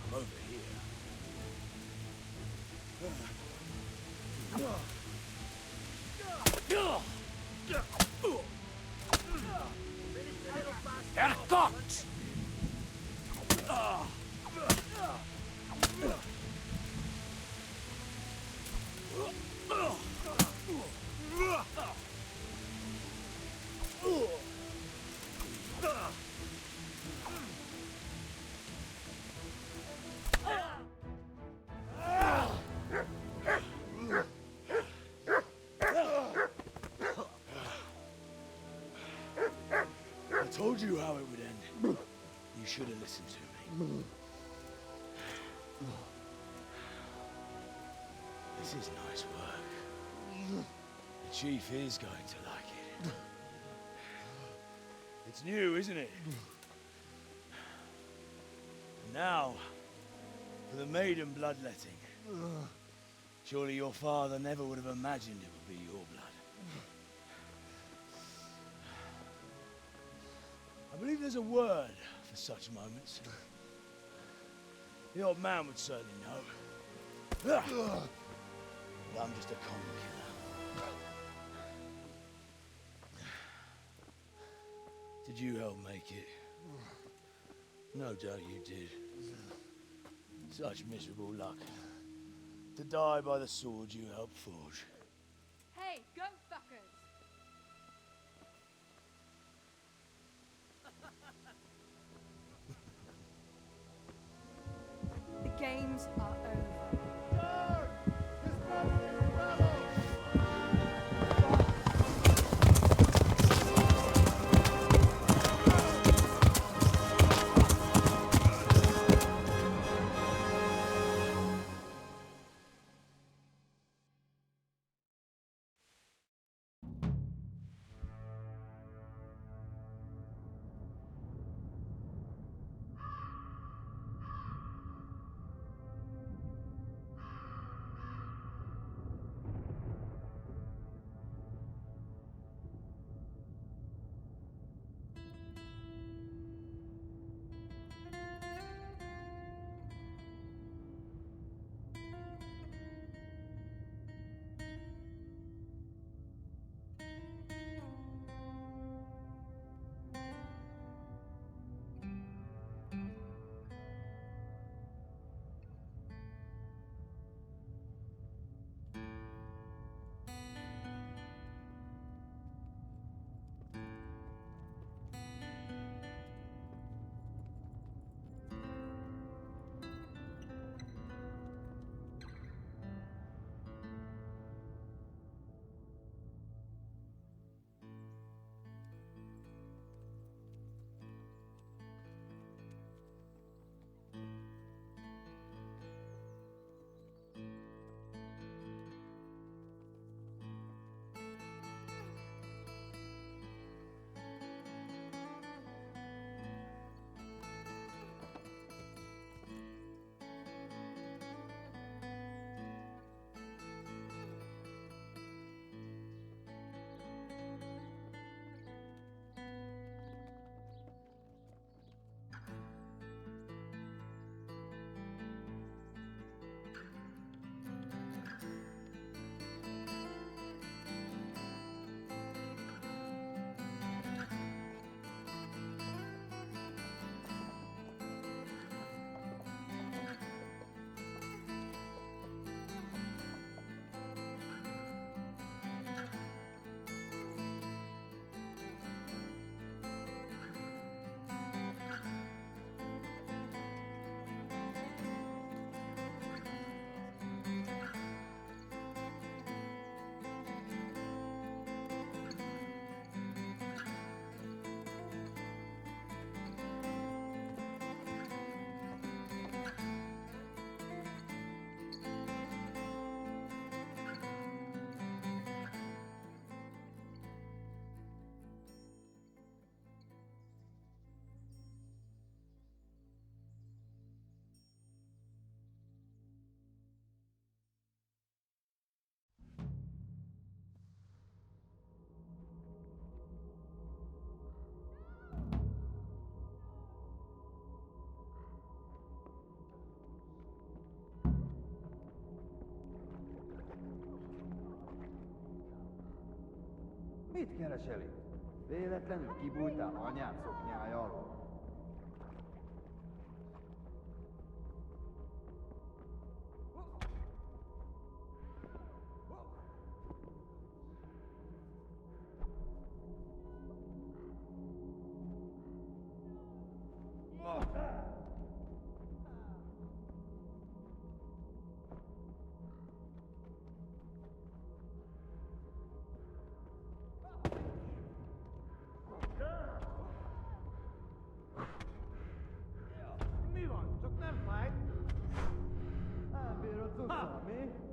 I'm over here. Herrgott! I told you how it would end. You should have listened to me. This is nice work. The chief is going to like it. It's new, isn't it? And now, for the maiden bloodletting. Surely your father never would have imagined it would be your blood. I believe there's a word for such moments. The old man would certainly know. But I'm just a common killer. Did you help make it? No doubt you did. Such miserable luck. To die by the sword you helped forge. Hey, go fuckers! The games are over. Mit kereseli? Véletlenül kibújtál anyád szoknyája alól? Mi van? Csak nem fáj? Elbírod cuccol, mi?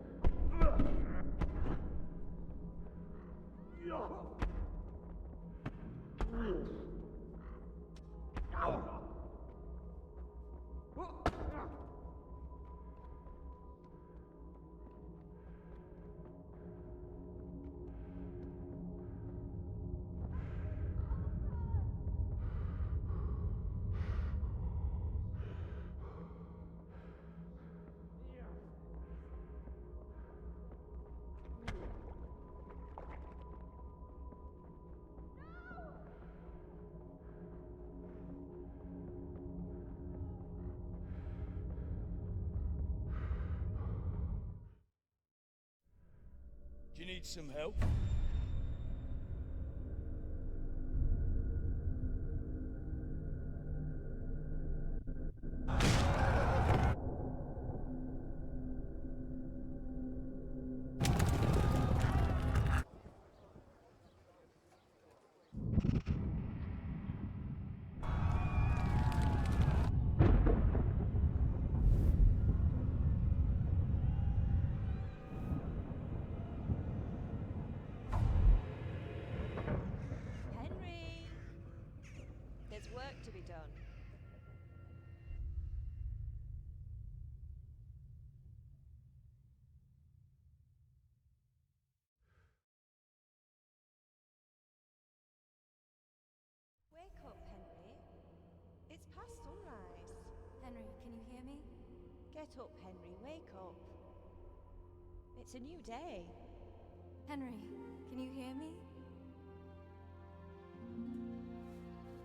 Do you need some help? Henry! There's work to be done. Wake up, Henry. It's past sunrise. Henry, can you hear me? Get up, Henry. Wake up. It's a new day. Henry, can you hear me?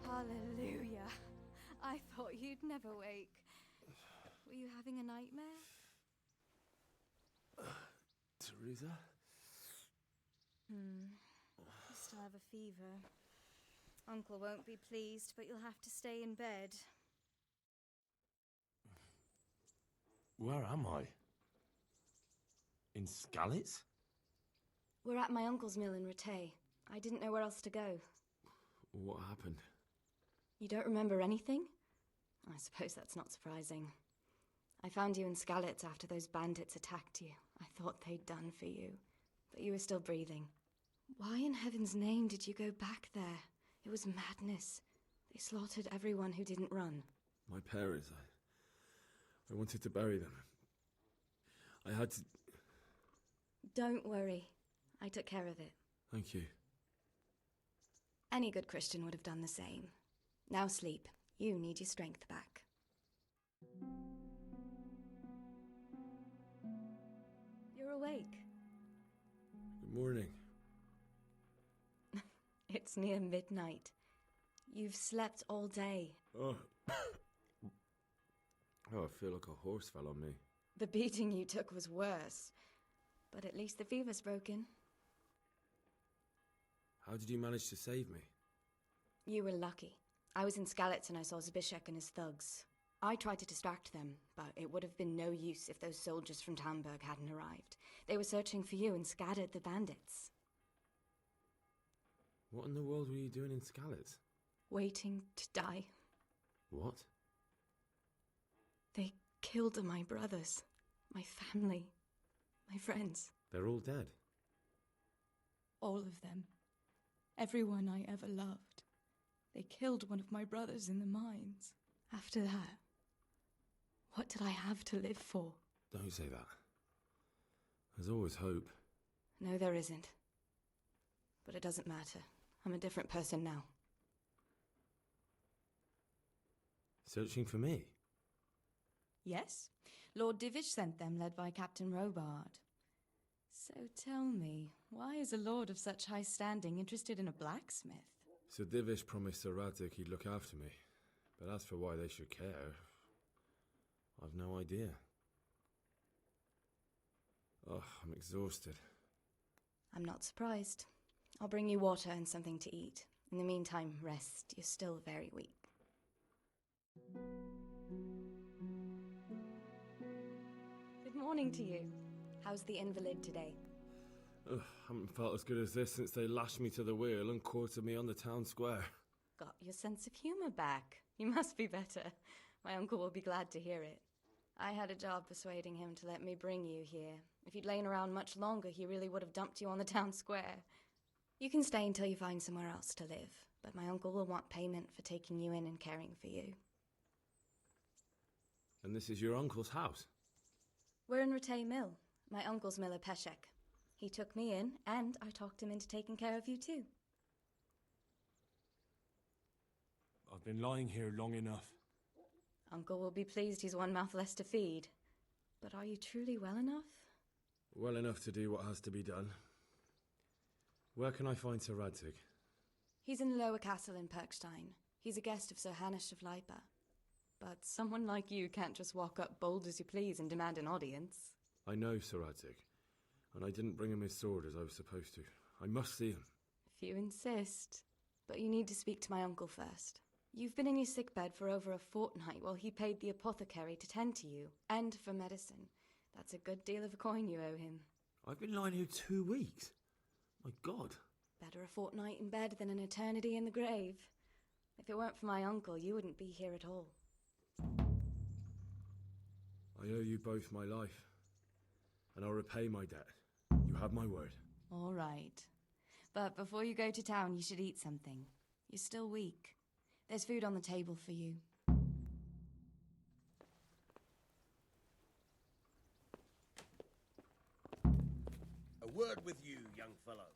Hallelujah. I thought you'd never wake. Were you having a nightmare? Teresa? You still have a fever. Uncle won't be pleased, but you'll have to stay in bed. Where am I? In Skalitz? We're at my uncle's mill in Rattay. I didn't know where else to go. What happened? You don't remember anything? I suppose that's not surprising. I found you in Skalitz after those bandits attacked you. I thought they'd done for you, but you were still breathing. Why in heaven's name did you go back there? It was madness. They slaughtered everyone who didn't run. My parents, I wanted to bury them. I had to... Don't worry. I took care of it. Thank you. Any good Christian would have done the same. Now sleep. You need your strength back. You're awake. Good morning. It's near midnight. You've slept all day. Oh. Oh, I feel like a horse fell on me. The beating you took was worse. But at least the fever's broken. How did you manage to save me? You were lucky. I was in Skalitz and I saw Zbyszek and his thugs. I tried to distract them, but it would have been no use if those soldiers from Talmberg hadn't arrived. They were searching for you and scattered the bandits. What in the world were you doing in Skalitz? Waiting to die. What? They killed my brothers, my family, my friends. They're all dead. All of them. Everyone I ever loved. They killed one of my brothers in the mines. After that, what did I have to live for? Don't say that. There's always hope. No, there isn't. But it doesn't matter. I'm a different person now. Searching for me? Yes. Lord Divish sent them, led by Captain Robard. So tell me, why is a lord of such high standing interested in a blacksmith? Sir Divish promised Sir Radzig he'd look after me. But as for why they should care, I've no idea. Oh, I'm exhausted. I'm not surprised. I'll bring you water and something to eat. In the meantime, rest. You're still very weak. Good morning to you. How's the invalid today? Ugh, haven't felt as good as this since they lashed me to the wheel and quartered me on the town square. Got your sense of humour back. You must be better. My uncle will be glad to hear it. I had a job persuading him to let me bring you here. If you'd lain around much longer, he really would have dumped you on the town square. You can stay until you find somewhere else to live, but my uncle will want payment for taking you in and caring for you. And this is your uncle's house? We're in Ratay Mill. My uncle's Miller Peshek. He took me in, and I talked him into taking care of you too. I've been lying here long enough. Uncle will be pleased he's one mouth less to feed. But are you truly well enough? Well enough to do what has to be done. Where can I find Sir Radzig? He's in the lower castle in Perkstein. He's a guest of Sir Hanush of Leipa. But someone like you can't just walk up bold as you please and demand an audience. I know Sir Radzig, and I didn't bring him his sword as I was supposed to. I must see him. If you insist. But you need to speak to my uncle first. You've been in your sickbed for over a fortnight while he paid the apothecary to tend to you, and for medicine. That's a good deal of a coin you owe him. I've been lying here 2 weeks. My God. Better a fortnight in bed than an eternity in the grave. If it weren't for my uncle, you wouldn't be here at all. I owe you both my life, and I'll repay my debt. You have my word. All right. But before you go to town, you should eat something. You're still weak. There's food on the table for you. A word with you, young fellow.